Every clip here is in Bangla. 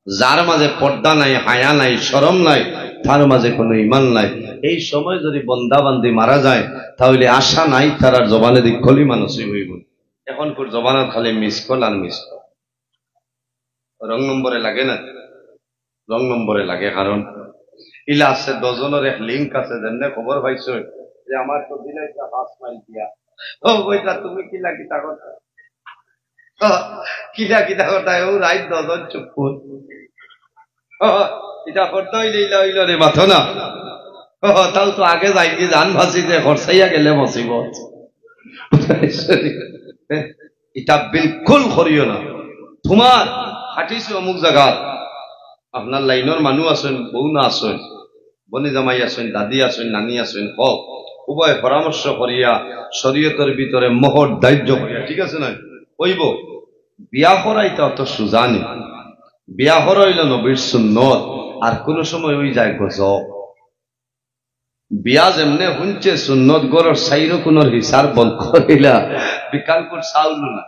যার মাঝে পর্দা নাই, হায়া নাই, শরম নাই, তার মাঝে কোনো ইমান নাই। এই সময় যদি বন্দা বান্দি মারা যায় তাহলে আশা নাই তার জবানে দিক কলিমা নসিব হইব। এখনকার জবানত খালি মিস কল আর মিস কল। রং নম্বরে লাগে না, রং নম্বরে লাগে। কারণ ইলা আছে 10 জনের এক লিঙ্ক আছে, যেমনে খবর পাইছো যে আমার তো দিলাই 5 মাইল দিয়া, ও বইটা তুমি কিলা কিতা কথা, কিলা কিতা কথা, ও রাইট 10 জন চুপ এটা করতে হইলে ইলা হইল রে মাথো না। তাও তো আগে যাই কি জান ভাসি যে খরচাইয়া গেলে মসিব। এটা বিলকুল করিও না। তোমার হাঁটিছো অমুক জায়গা, আপনার লাইনের মানুষ আছেন, বউ না আছেন, বনি জামাই আছেন, দাদি আছেন, নানি আছেন, হক উভয় পরামর্শ করিয়া শরীয়তের ভিতরে মোহর দাহ্য করিয়া, ঠিক আছে না কইব বিয়া করাইতে অত সুজানি, বিয়া হইল নবীর সুন্নত। আর কোন সময় ওই যায় গজব। বিয়া যেমনে শুনছে সুন্নত গড়ের সাইরো কোনোর হিসার বল করিলা বিকালপুর চাউল না,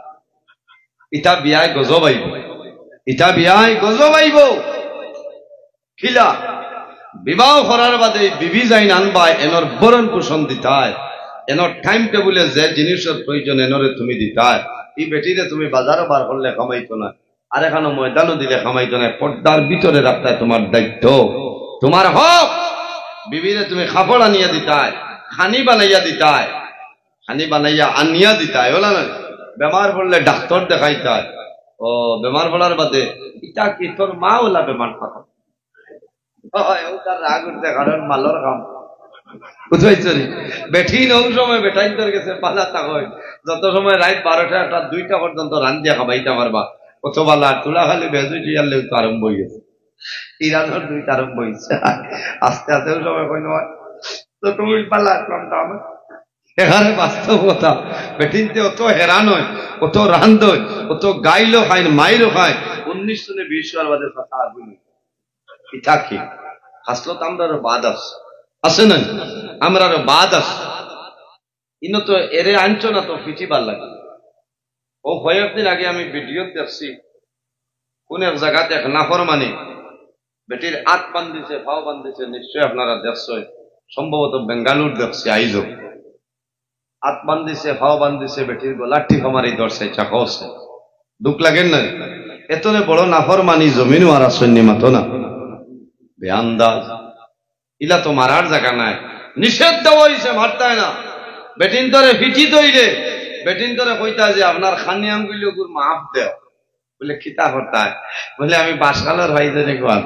ইটা বিয়ায় গজব আইব, ইটা বিয়ায় গজব আইব। খিলা বিবাহ করার বাদে বিবি যাইন আনবা, এনর বরণ পোষণ দিতায়, এনর টাইম টেবুলে যে জিনিসের প্রয়োজন এনরে তুমি দিতায়। এই বেটিরে তুমি বাজারও বার করলে কামাইতো না, আর এখানে ময়দানও দিলে কামাইতো না। পর্দার ভিতরে রাখতায় তোমার দায়িত্ব, তোমার হক। বিবিরে তুমি খাপড় আনিয়া দিতায়, খানি বানাইয়া দিতায়, খানি বানাইয়া আনিয়া দিতায়, বলা না। বেমার পড়লে ডাক্তার দেখাইতায়। ও বেমার পড়ার বাদে ইটা কি তোর মা ওলা বেমার থাকা রাগ উঠতে, কারণ মালর কাম বুঝাইছো রে। বেঠি নৌ সময় বেটাই তোর গেছে পালা থাকয়, যত সময় রাত 12টা 1টা 2টা পর্যন্ত রান্ধিয়া খাবাইতে পারবা কত বালা। তুলা খালি বেজু জিয়ালে তো আরম্ভ হয়ে গেছে, ইরানোর 2টা আরম্ভ হয়েছে। আস্তে আস্তে ওই সময় কই নয় তো তুমি পালা কামটা আমার এখানে বাস্তব কথা। বেটিনতে অত হেরান হয়, অত রান্ধ হয়, অত গাইলো খায়, মাইরও খায়। 1920 সাল বাদে কথা আগুন ইটা কি হাসলো তো আমরা বাদ আছে না, আমরা বাদ আস ইনো তো এরে আনছো না তো ফিচিবার লাগে। ও কয়েকদিন আগে আমি ভিডিও দেখছি, কোন এক জায়গাতে এক নাফরমানি বেটির হাত বান্ধিছে, পাও বান্ধিছে, নিশ্চয়ই আপনারা দেখছেন, সম্ভবত বেঙ্গালুর দেখছি আইজো। হাত বান্ধিছে, পাও বান্ধিছে, বেটির গলা ঠিক আমারই দর্শে চাকছে, দুঃখ লাগেন না? এতনে বড় নাফরমানি জমিনও আর আসেননি মাতো না বেআন্দাজ। ইলা তো মারার জায়গা নাই, নিষেধ দেওয়া হয়েছে, মারতায় না। বেটিন তরে ফিটি তৈরে, বেটিন তরে কইতা যে আপনার খানিয়াম গুলি ওগুর মাফ দেও, বলে কিতা হতায়, বলে আমি বাসকালের ভাই ধরে গোয়াল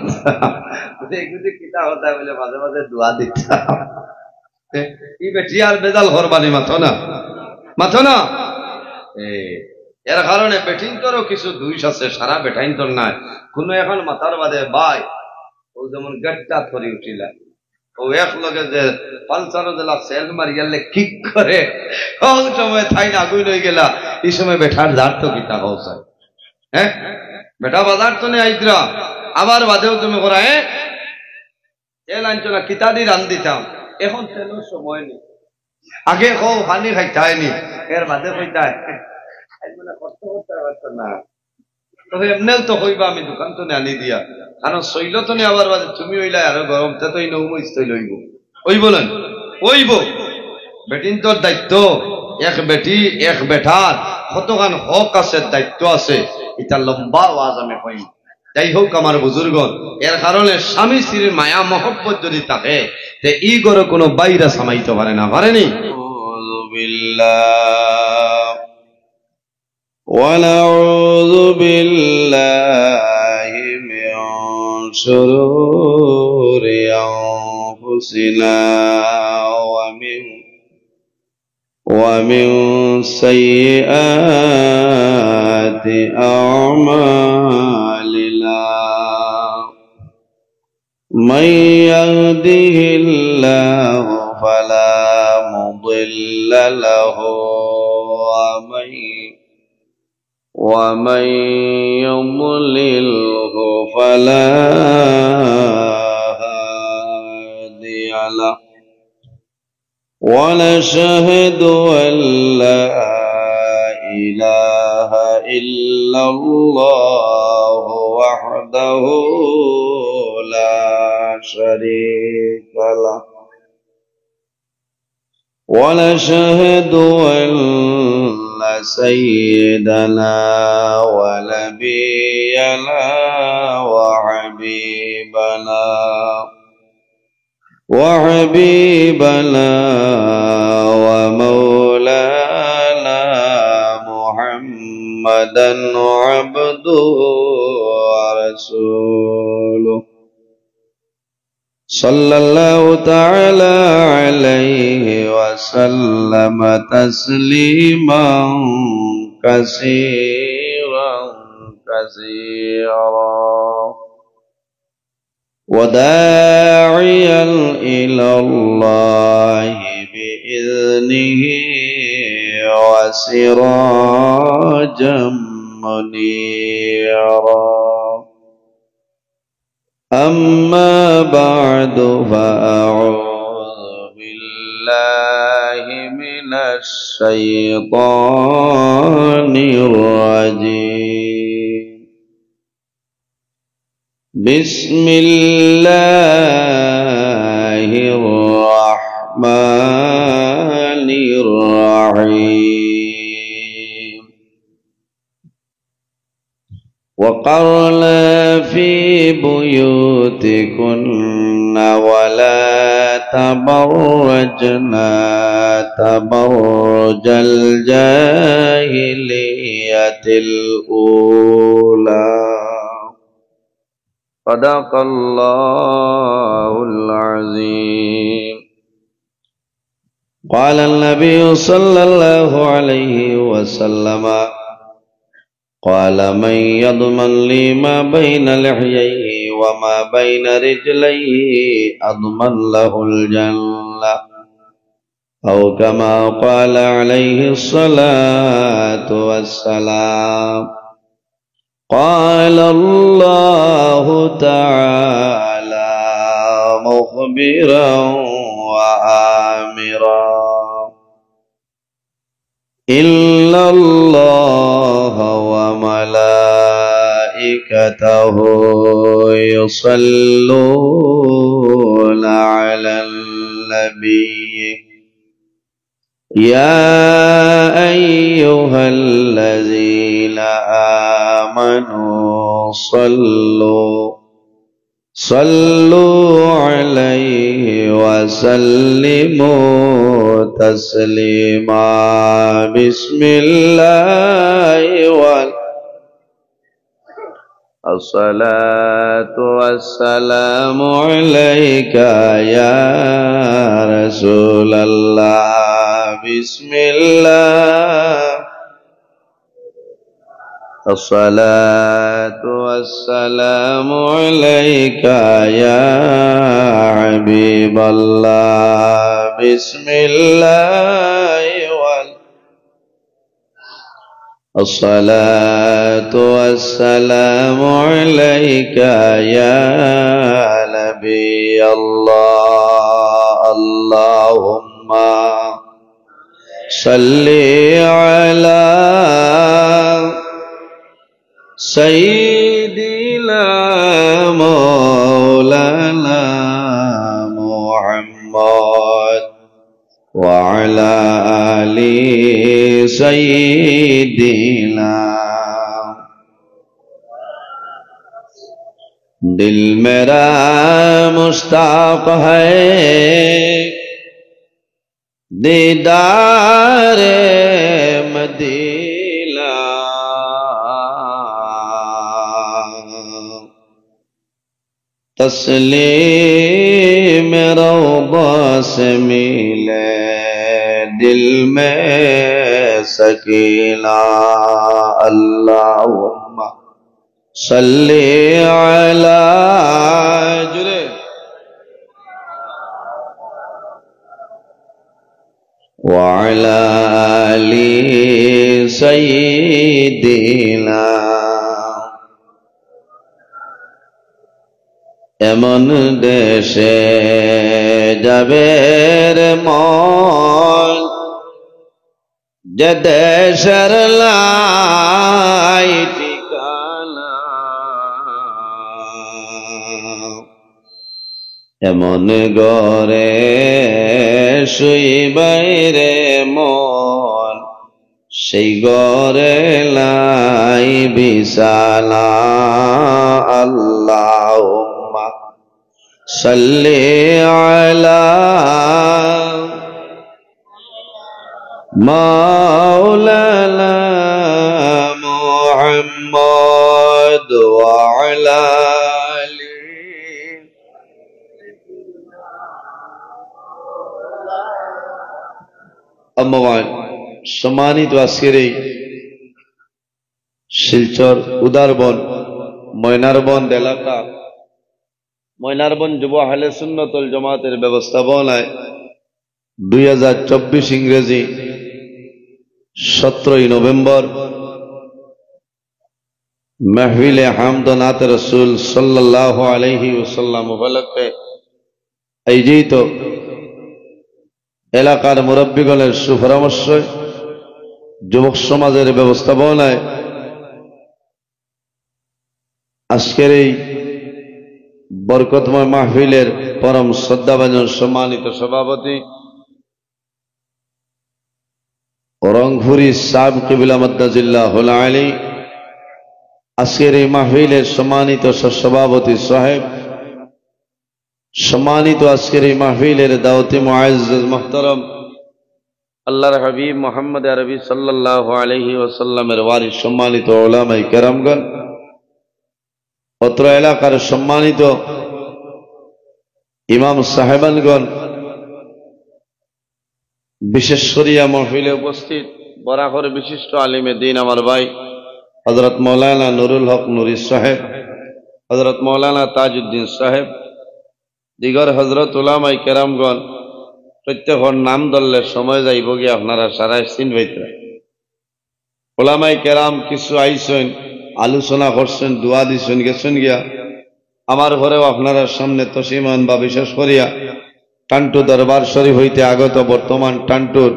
এগুলি কিতা হতায়, বলে মাঝে মাঝে দোয়া দিতাম। এই বেটি আর বেজাল হরবানি মাথো না, মাথো না। এর কারণে বেটিন তরও কিছু দুইশ আছে, সারা বেটাইন তোর নাই। কোন এখন মাথার বাদে বাই ও যেমন গেটটা ধরে উঠিলা, ও এক লগে যে পালসার দিলা সেল মারি গেলে কিক করে, ওই সময় থাই না আগুন হয়ে গেলা। এই সময় বেটার জার তো কিতা হওয়া, হ্যাঁ বেটা বাজার তো নেই আইতরা, আবার বাদেও তুমি করা তেল আনছো না, কিতা দিয়ে রান দিতাম। এখন তেলের সময় নেই, আগে কও পানি খাইতায়নি, এর বাদে কইতায় করতে করতে পারতো না। তবে এমনিও তো হইবা আমি দোকান তো আনি দিয়া, কারণ শৈল তো নেই আবার বাদে তুমি হইলাই আরো গরম তো লইব ওই বলেন ওইব। বেটিন তোর দায়িত্ব, এক বেটি এক বেটার কতখান হক আছে, দায়িত্ব আছে, এটা লম্বা আওয়াজ আমি কই। যাই হোক আমার বুজুর্গ, এর কারণে স্বামী স্ত্রীর মায়া মহব্বত যদি থাকে তে ই করে কোনো বাইরা সামাইতে পারে না, পারেনি। ونعوذ بالله من شرور أنفسنا ومن سيئات أعمالنا. من يهده الله فلا مضل له ومن يضلله فلا هادي له. ونشهد أن لا إله إلا الله وحده وحده لا شريك له ونشهد أن سيدنا ونبينا وحبيبنا ومولانا محمدا عبده ورسوله صلى الله تعالى عليه وسلم تسليما كثيرا وداعيا إلى الله بإذنه وسراجا منيرا أما بعد فأعوذ بالله من الشيطان الرجيم بسم الله الرحمن الرحيم وقرن في بيوتكن ولا تبرجن تبرج الجاهلية الأولى صدق الله العظيم قال النبي صلى الله عليه وسلم قال من يضمن لي ما بين لحييه وما بين رجليه أضمن له الجنة أو كما قال عليه الصلاة والسلام قال الله تعالى مخبرا وآمرا إن الله وملائكته يصلون على النبي يا أيها الذين آمنوا صلوا عليه وسلموا تسليما بسم الله الصلاة والسلام عليك يا رسول الله بسم الله الصلاة والسلام عليك يا حبيب الله بسم الله الصلاة والسلام عليك يا نبي الله اللهم صل على سيدنا مولانا محمد وعلى آل سيدنا दिल मेरा मुश्ताक है दीदार मदीना तस्लीम रौदा से मिले दिल में सकीना अल्लाहुम्मा सल्ली अला जुरे वअला आलि सय्यिदिना एमन देशे जाबे रे मन जे देशेर लाई ठिकाना এমন গরে শুইবাই রে মন, সেই গরে লাই বিছানা। আল্লাহুম্মা সাল্লি আলা মাওলানা মুহাম্মদ ওয়া আলা আলি। আম্মা বাদ, সম্মানিত আজকের এই শিলচর উদারবন ময়নারবন্দ এলাকা, ময়নারবন্দ যুব আহলে সুন্নাত ওয়াল জামাতের ব্যবস্থাপনায় 2024 ইংরেজি 17 নভেম্বর মাহফিলে হামদ ও নাত রাসূল সাল্লাল্লাহু আলাইহি ওয়াসাল্লাম উপলক্ষে আয়োজিত এলাকার মুরব্বীগণের সুপরামর্শ, যুবক সমাজের ব্যবস্থাপনায় আজকের এই বরকতময় মাহফিলের পরম শ্রদ্ধাভাজন সম্মানিত সভাপতি রংপুরি সাহেব কিবলা মাদ্দাজিল্লাহুল আলী, আজকের এই মাহফিলের সম্মানিত সভাপতি সাহেব, সম্মানিত আজকের এই মাহফিলের দাওয়াতি মুআজ্জাজ মুহতারাম আল্লাহর হাবিব মুহাম্মদ আরবি সাল্লাল্লাহু আলাইহি ওয়াসাল্লামের ওয়ারিস সম্মানিত উলামায়ে কেরামগণ, অত্র এলাকার সম্মানিত ইমাম সাহেবানগণ, বিশেষ করিয়া মাহফিলে উপস্থিত বরাকর বিশিষ্ট আলিমে দ্বীন আমার ভাই হযরত মাওলানা নুরুল হক নুরি সাহেব, হযরত মাওলানা তাজউদ্দিন সাহেব, দিগর হযরত উলামায়ে কেরামগণ, প্রত্যেকের নাম ধরলে সময় যাইব গিয়ে আপনারা সারাই চিনবাইতে। উলামায়ে কেরাম কিছু আইছেন, আলোচনা করছেন, দোয়া দিছেন, গেছেন গিয়া। আমার ঘরেও আপনারা সামনে তসিমান বা বিশেষ করিয়া টান্টু দরবার শরীফ হইতে আগত বর্তমান টান্টুর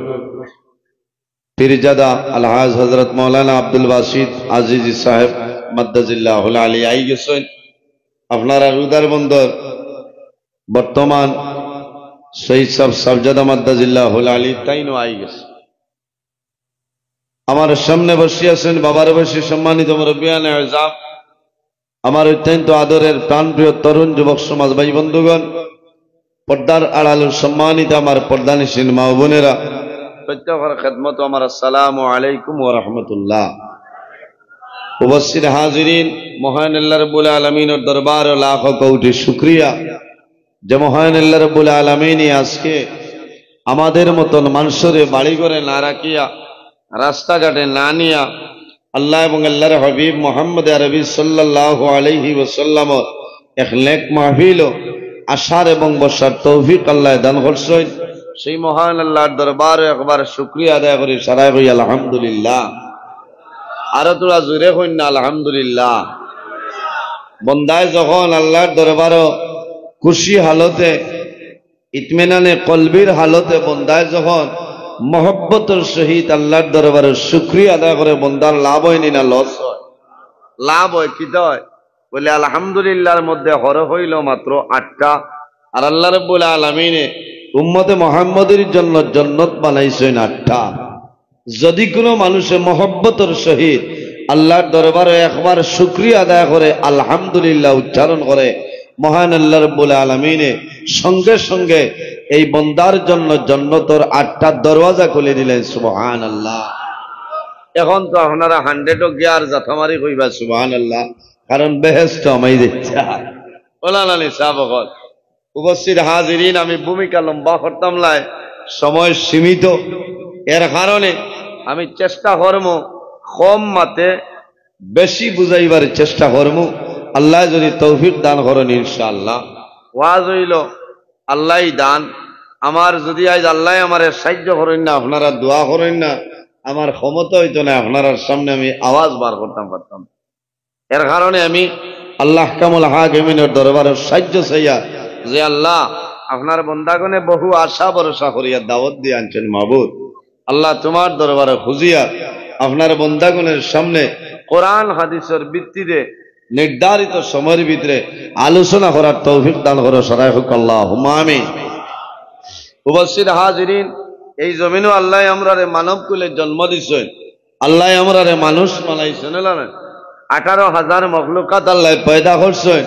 পীরজাদা আলহাজ হযরত মাওলানা আব্দুল বাসিত আজিজি সাহেব মাদ্দাজিল্লাহুল আলী আই গেছেন। আপনারা উদারবন্দর বর্তমান শহীদ সাহেব সাবজাদা মাদ্দাজিল্লাহুল আলী তাইনও আই গেছে। আমার সামনে বসে আছেন বাবার বসে সম্মানিত মুরব্বিয়ানে আযম, আমার অত্যন্ত আদরের প্রাণপ্রিয় তরুণ যুবক সমাজ ভাই বন্ধুগণ, পর্দার আড়ালের সম্মানিত আমার পর্দানিসীন মা বোনেরা, প্রত্যেকের খেদমত আমার আসসালামু আলাইকুম ওয়া রাহমাতুল্লাহ। উপস্থিত হাজিরিন, মহান আল্লাহ রাব্বুল আলামিনের দরবারে লাখ কোটি শুকরিয়া যে মহান আল্লাহ রাব্বুল আলামিন আজকে আমাদের মতন মানুষের বাড়ি ঘরে না রাখিয়া, রাস্তাঘাটে না নিয়া আল্লাহ এবং আল্লাহর হাবিব মুহাম্মদ আরবি সাল্লাল্লাহু আলাইহি ওয়াসাল্লাম এক নেক মাহফিল আসার এবং বসার তৌফিক আল্লাহ দান করছেন। সেই মহান আল্লাহর দরবারে একবার শুকরিয়া আদায় করি, সারাই কই আলহামদুলিল্লাহ। আর তোরা জোরে কই না আলহামদুলিল্লাহ। বন্দায় যখন আল্লাহর দরবারে খুশি হালতে, ইতমিনানে কলবির হালতে বন্দায় যখন মহব্বতের সহিত আল্লাহর দরবারে শুকরিয়া আদায় করে, বন্দার লাভ হয় না লস হয়? লাভ হয়। কি হয় বলে আলহামদুলিল্লাহর মধ্যে হরফ হইল মাত্র 8টা, আর আল্লাহ রাব্বুল আলামিনে উম্মতে মুহাম্মদের জন্য জান্নাত বানাইছেন 8টা। যদি কোনো মানুষে মহব্বতের সহিত আল্লাহর দরবারে একবার শুকরিয়া আদায় করে, আলহামদুলিল্লাহ উচ্চারণ করে, মহান আল্লাহ রাব্বুল আলামিনে সঙ্গে সঙ্গে এই বন্দার জন্য জান্নাতের 8টা দরওয়াজা খুলে দিলেন। সুবহানাল্লাহ। এখন তো আপনারা 100ও গিয়ার জাথামারি কইবা সুবহানাল্লাহ, কারণ বেহেশত আমাই দিচ্ছে। ওলালানি সাহাবগণ, উপস্থিত হাজিরিন, আমি ভূমিকা লম্বা করতাম লাই, সময় সীমিত, এর কারণে আমি চেষ্টা করব কম মাতে বেশি বুঝাইবার চেষ্টা করব। আল্লাহ যদি তৌফিক দান করেন ইনশাআল্লাহ। ওয়াজ হইল আল্লাহই দান। আমার যদি আজ আল্লাহ আমার সাহায্য করেন না, আপনারা দোয়া করেন না, আমার ক্ষমতা হইতো না আপনার সামনে আমি আওয়াজ বার করতাম পারতাম। এর কারণে আমি আল্লাহ কামুল হাকিমিনের দরবারে সাহায্য চাইয়া, যে আল্লাহ আপনার বন্দাগণে বহু আশা ভরসা করিয়া দাওয়াত দিয়ে আনছেন, মাবুদ আল্লাহ তোমার দরবারে খুঁজিয়া আপনার বন্দাগণের সামনে কোরআন হাদিসের ভিত্তিতে নির্ধারিত সময়ের ভিতরে আলোচনা করার তৌফিক দান করো সরাই হোক আল্লাহুম্মা আমিন। উপস্থিত হাজিরিন, এই জমিনও আল্লাহ আমরারে মানব কুলে জন্ম দিছেন, আল্লাহ আমরারে মানুষ বানাইছেন। 18,000 মখলুকাত আল্লাহ পয়দা করছেন।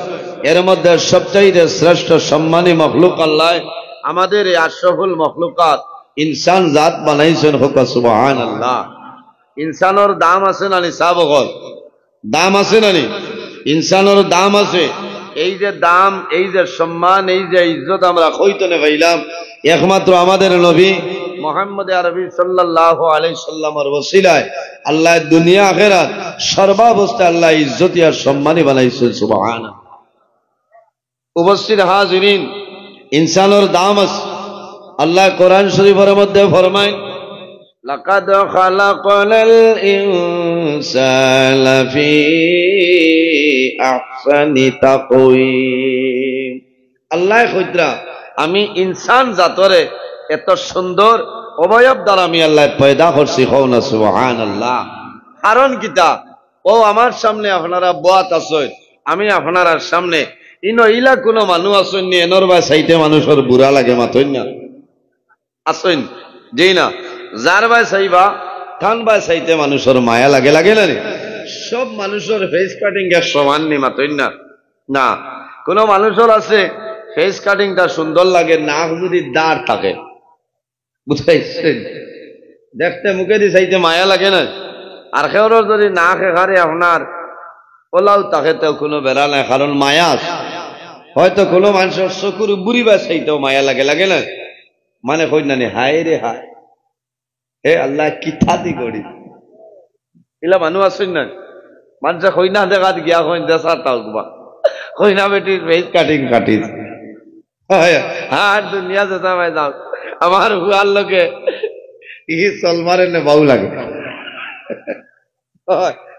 এর মধ্যে সবচাইতে শ্রেষ্ঠ সম্মানী মখলুক আল্লাহ আমাদের এই আশরাফুল মখলুকাত ইনসান জাত বানাইছেন। হোক সুবহানাল্লাহ। ইনসানের দাম আছে না নি? সাবকল দাম আছে না নি? ইনসানের দাম আছে। এই যে দাম, এই যে সম্মান, এই যে ইজ্জত আমরা কইতনে পাইলাম একমাত্র আমাদের নবী মুহাম্মদ আরবি সাল্লাল্লাহু আলাইহি সাল্লামের ওসিলায় আল্লাহ দুনিয়া আখিরাত সর্বাবস্থায় আল্লাহ ইজ্জতি আর সম্মানী বানাইছেন। সুবহানাল্লাহ। উপস্থিত হাজিরিন, ইনসানের দাম আছে। আল্লাহ কোরআন শরীফের মধ্যে ফরমায়, লাকাদ খালাকনাল ইনসানা ফি আহসানি তাকওয়িম। আল্লাহ কইতরা আমি ইনসান জাতরে এত সুন্দর অবয়ব দ্বারা আমি আল্লাহ পয়দা করছি। হওনা সুবহানাল্লাহ। কারণ কিতা? ও আমার সামনে আপনারা বাত আছেন, আমি আপনার সামনে ইলা কোনো মানুষ আছেন নি এনর বা সাইতে মানুষের বুড়া লাগে মাতই না আছেন? যেই না যার বাই চাইবা থান বাই চাইতে মানুষের মায়া লাগে, লাগে না? সব মানুষের ফেস কাটিং এর সমান নি মাতই না। না, কোন মানুষের আছে ফেস কাটিংটা সুন্দর লাগে, নাক যদি দাঁড় থাকে, বুঝাইছেন? দেখতে মুখে দিয়ে চাইতে মায়া লাগে না। আর কেউর যদি নাক এখানে আপনার ওলাও তাকে তো কোনো বেড়া নাই, কারণ মায়া আছে। হয়তো কোনো মানুষের চকুর বুড়ি বা চাইতেও মায়া লাগে, লাগে না? মানে কই না হায় রে হায়, হে আল্লাহ কিথাদি করি এলা মানুষ আসেন না। মানুষে কইনা দেখাত গিয়া কইন দেশা তাকবা কইনা বেটির ফেস কাটিং কাটিস। হ্যাঁ দুনিয়া যেতে ভাই যাও, আমার হুয়ার লোকে ই সলমারে নে বাউ লাগে।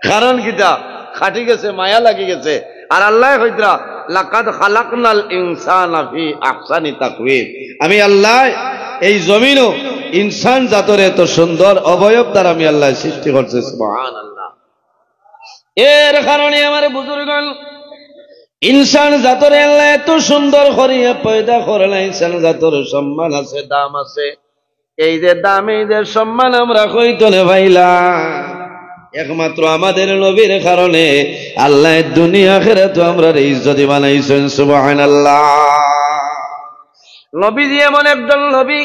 কারণ কিতা? খাটি গেছে, মায়া লাগি গেছে। আর আল্লাহ কইতরা লাকাদ খালাকনাল ইনসানা ফি আহসানি তাকওয়িম। আমি আল্লাহ এই জমিনও ইনসান জাতরে এত সুন্দর অবয়ব দ্বারা আমি আল্লাহ সৃষ্টি করছে। সুবহানাল্লাহ। এর কারণে আমার বুজুর্গণ ইনসান জাতরে আল্লাহ এত সুন্দর করিয়া পয়দা করলেন। ইনসান জাতর সম্মান আছে, দাম আছে। এই যে দাম, এই যে সম্মান আমরা কইতনে পাইলাম একমাত্র আমাদের নবীর কারণে। আল্লাহ দুনিয়া আখিরাত আমরা ইজ্জতি বানাইছেন। সুবহানাল্লাহ। নবী যে এমন একজন নবী,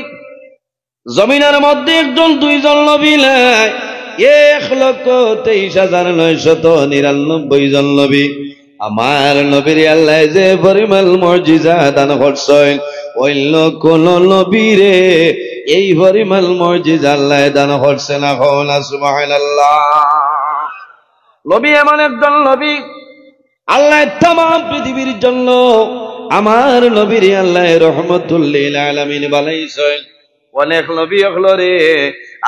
জমিনের মধ্যে একজন দুইজন নবী নাই, 1,23,999 জন নবী। আমার নবীর আল্লাহ যে পরিমাণ মুজিজা দান করছেন, অন্য কোন নবীরে এই পরিমাণ মুজিজা আল্লাহ দান করছে না। সুবহানাল্লাহ। নবী এমন একজন নবী, আল্লাহ তামাম পৃথিবীর জন্য আমার নবীর আল্লাহ রহমতুল লিল আলামিন বানাইছেন। অনেক নবী হলরে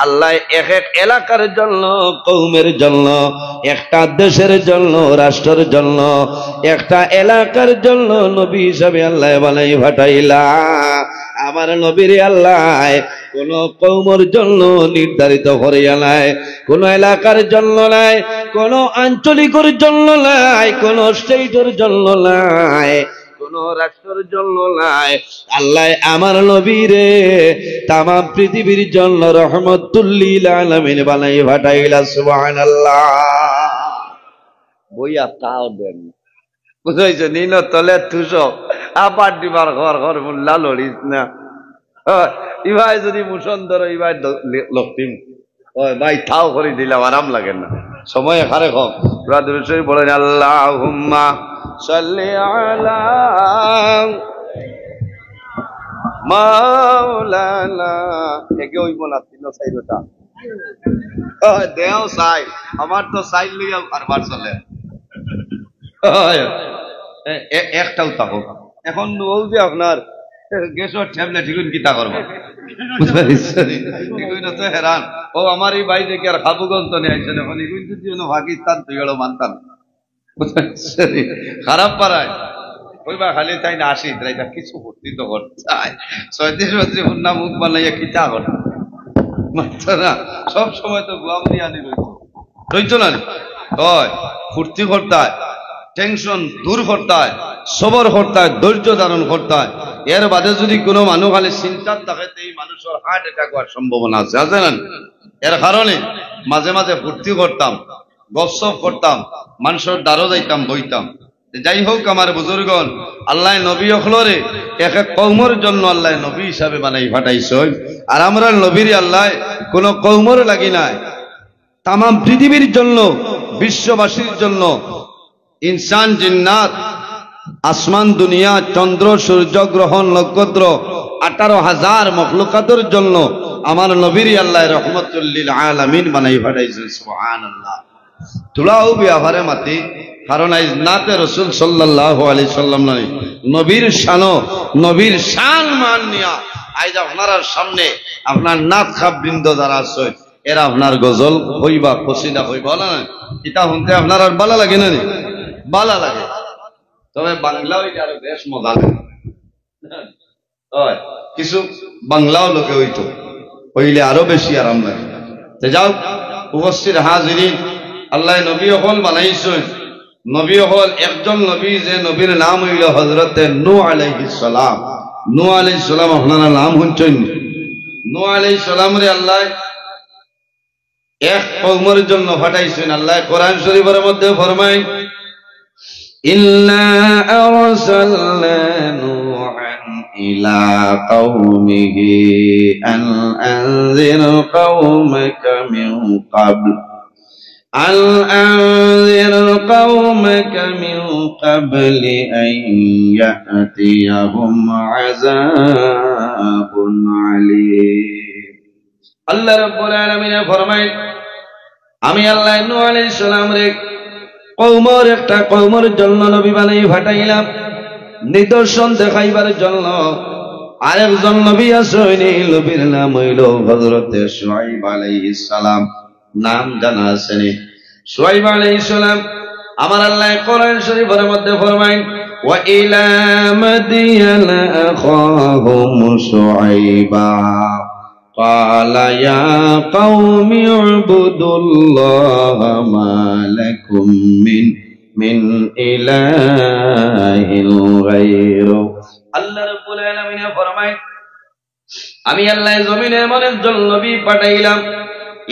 আল্লাহ এক এক এলাকার জন্য, কওমের জন্য, একটা দেশের জন্য, রাষ্ট্রের জন্য, একটা এলাকার জন্য নবী হিসাবে আল্লাহ বানাই পাঠাইলা। আমার নবীর আল্লাহ কোন কওমের জন্য নির্ধারিত করিয়া নাই, কোন এলাকার জন্য নাই, কোন আঞ্চলিকের জন্য নাই, কোন স্টেটের জন্য নাই, কোন রাষ্ট্রের জন্য নাই। আল্লাহ আমার নবীরে তামাম পৃথিবীর জন্য রহমতুল লিল আলামিন বানাই পাঠাইলা। সুবহানাল্লাহ। বইয়া তাও দেন, বুঝাইছো? নিন তলে তুষো আবার দিবার ঘর ঘর মুল্লা লড়িস না। ইভাই যদি মুসন ধরো, ইভাই লক্ষ্মী ভাই তাও করে দিলাম, আরাম লাগে না। সময় হারে কম। বলেন আল্লাহুম্মা সাল্লি আলা মাওলানা। একে ওই বলা তিন সাইডটা দেও সাই, আমার তো সাইড লইয়া কারবার চলে। একটাও থাকো। এখন ও যে আপনার গ্যাসের ট্যাবলেট এগুলো কিতা করবো, এগুলো তো হেরান। ও আমার এই বাড়ি থেকে আর খাবুগঞ্জ নিয়ে আইছেন। এখন এগুলো যদি পাকিস্তান তুই এলো মানতাম খারাপ পারায় ওইবা খালি তাই না আসি তাইটা কিছু ভর্তি তো করতে চায়। 36 হুন্না মুখ বানাইয়া কিতা করে না, সব সময় তো গুয়াম দিয়ে আনি রইতো না, হয় ফুর্তি করতে টেনশন দূর করতে হয়, সবর করতে হয়, ধৈর্য ধারণ করতে হয়। এর বাদে যদি কোনো মানুষ খালি চিন্তার থাকে এই মানুষের হার্ট অ্যাটাক হওয়ার সম্ভাবনা আছে, আছে না? এর কারণে মাঝে মাঝে ফুর্তি করতাম, গপসপ করতাম, মানুষের দ্বারও যাইতাম, বইতাম। যাই হোক আমার বুজুর্গণ, আল্লাহ নবী অখলরে এক এক কৌমর জন্য আল্লাহ নবী হিসাবে বানাই ফাটাইছেন। আর আমরা নবীর আল্লাহ কোন কৌমর লাগি নাই, তাম পৃথিবীর জন্য, বিশ্ববাসীর জন্য, ইনসান জিন্নাত, আসমান দুনিয়া, চন্দ্র সূর্য গ্রহ নক্ষত্র 18,000 মখলুকাতের জন্য আমার নবীর আল্লাহ রহমতুল লিল আলামিন বানাই ফাটাইছেন। সুবহানাল্লাহ। তুলাও বিয়াভারে মাতি, কারণ আজ নাতে রসুল সাল্লাল্লাহু আলাইহি সাল্লাম নাই নবীর শানো, নবীর শান মান নিয়া আজ আপনার সামনে আপনার নাত খাপ বৃন্দ যারা আছে এরা আপনার গজল হইবা, কসিদা হইবা না, এটা শুনতে আপনার আর ভালো লাগে না? ভালো লাগে। তবে বাংলা হইলে আরো বেশ মজা লাগে। কিছু বাংলাও লোকে হইতো, হইলে আরো বেশি আরাম লাগে। যাও উপস্থিত হাজিরিন, আল্লাহ নবী হল বানাইছেন। নবী হল একজন নবী, যে নবীর নাম হইল হযরতে নূহ আলাইহিস সালাম। নূহ আলাইহিস সালাম আপনারা নাম শুনছেন? নূহ আলাইহিস সালাম রে আল্লাহ এক কওমের জন্য পাঠাইছেন। আল্লাহ কোরআন শরীফের মধ্যে ফরমায়, ইন্না আরসালনা নূহান ইলা কওমিহি আন আনজির কওমাকা মিন ক্বাবল আন ইয়াতিয়াহুম আযাবুন আলীম। আল্লাহ রাব্বুল আলামিন ফরমায়, আমি আল্লাহ নূহ আলাইহিস সালাম রে কওমের একটা কওমের জন্য নবী বানাই পাঠাইলাম, নিদর্শন দেখাইবার জন্য। আরেকজন নবী আছেন, এই নবীর নাম হইল হযরতে শুআয়ব আলাইহিস সালাম। নাম জানা আছেন শুআয়ব আলাইহিস সালাম? আমার আল্লাহ কোরআন শরীফের মধ্যে ফরমায়, ওয়া ইলা মাদিয়ানা আখাহুম শুআয়বা ক্বালা ইয়া কওমি উবুদুল্লাহা মা লাকুম মিন ইলাহিন গায়রু। আল্লাহ রাব্বুল আলামিন ফরমায়, আমি আল্লাহ জমিনে এমন একজন নবী পাঠাইলাম,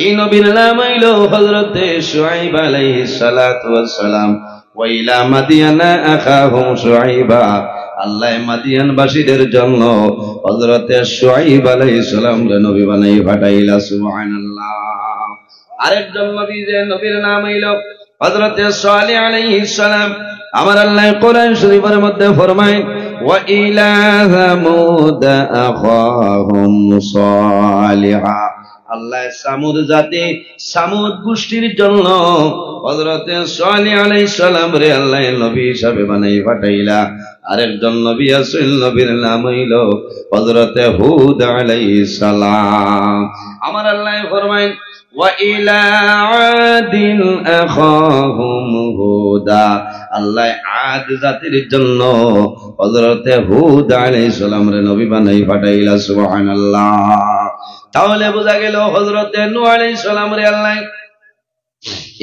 এই নবীর নাম হইল হযরতে শুআয়ব আলাইহিস সালাতু ওয়াস সালাম। ওয়া ইলা মাদিয়ানা আখাহুম শুআয়বা, আল্লাহ মাদিয়ানবাসীদের জন্য হযরতে শুআয়ব আলাইহিস সালাম রে নবী বানাই পাঠাইলা। সুবহানাল্লাহ। আরেকজন নবী, যে নবীর নাম হইল হযরতে সালেহ আলাইহিস সালাম। আমার আল্লাহ কোরআন শরীফের মধ্যে ফরমায়, ওয়া ইলা সামুদ আখাহুম সালিহা, আল্লাহ সামুদ জাতি, সামুদ গোষ্ঠীর জন্য হযরতে সালেহ আলাইহিস সালাম রে আল্লাহ নবী হিসাবে বানাই পাঠাইলা। আরেকজন নবী আছেন, নবীর নাম হইল হযরতে হুদ আলাইহিস সালাম। আমার আল্লাহ ফরমায়, ওয়া ইলা আদিন আখাহুম হুদা, আল্লাহ আদ জাতির জন্য হযরতে হুদ আলাইহিস সালাম রে নবী বানাই পাঠাইলা। সুবহানাল্লাহ। তাহলে বোঝা গেল হযরতে নূহ আলাইহিস সালাম রে আল্লাহ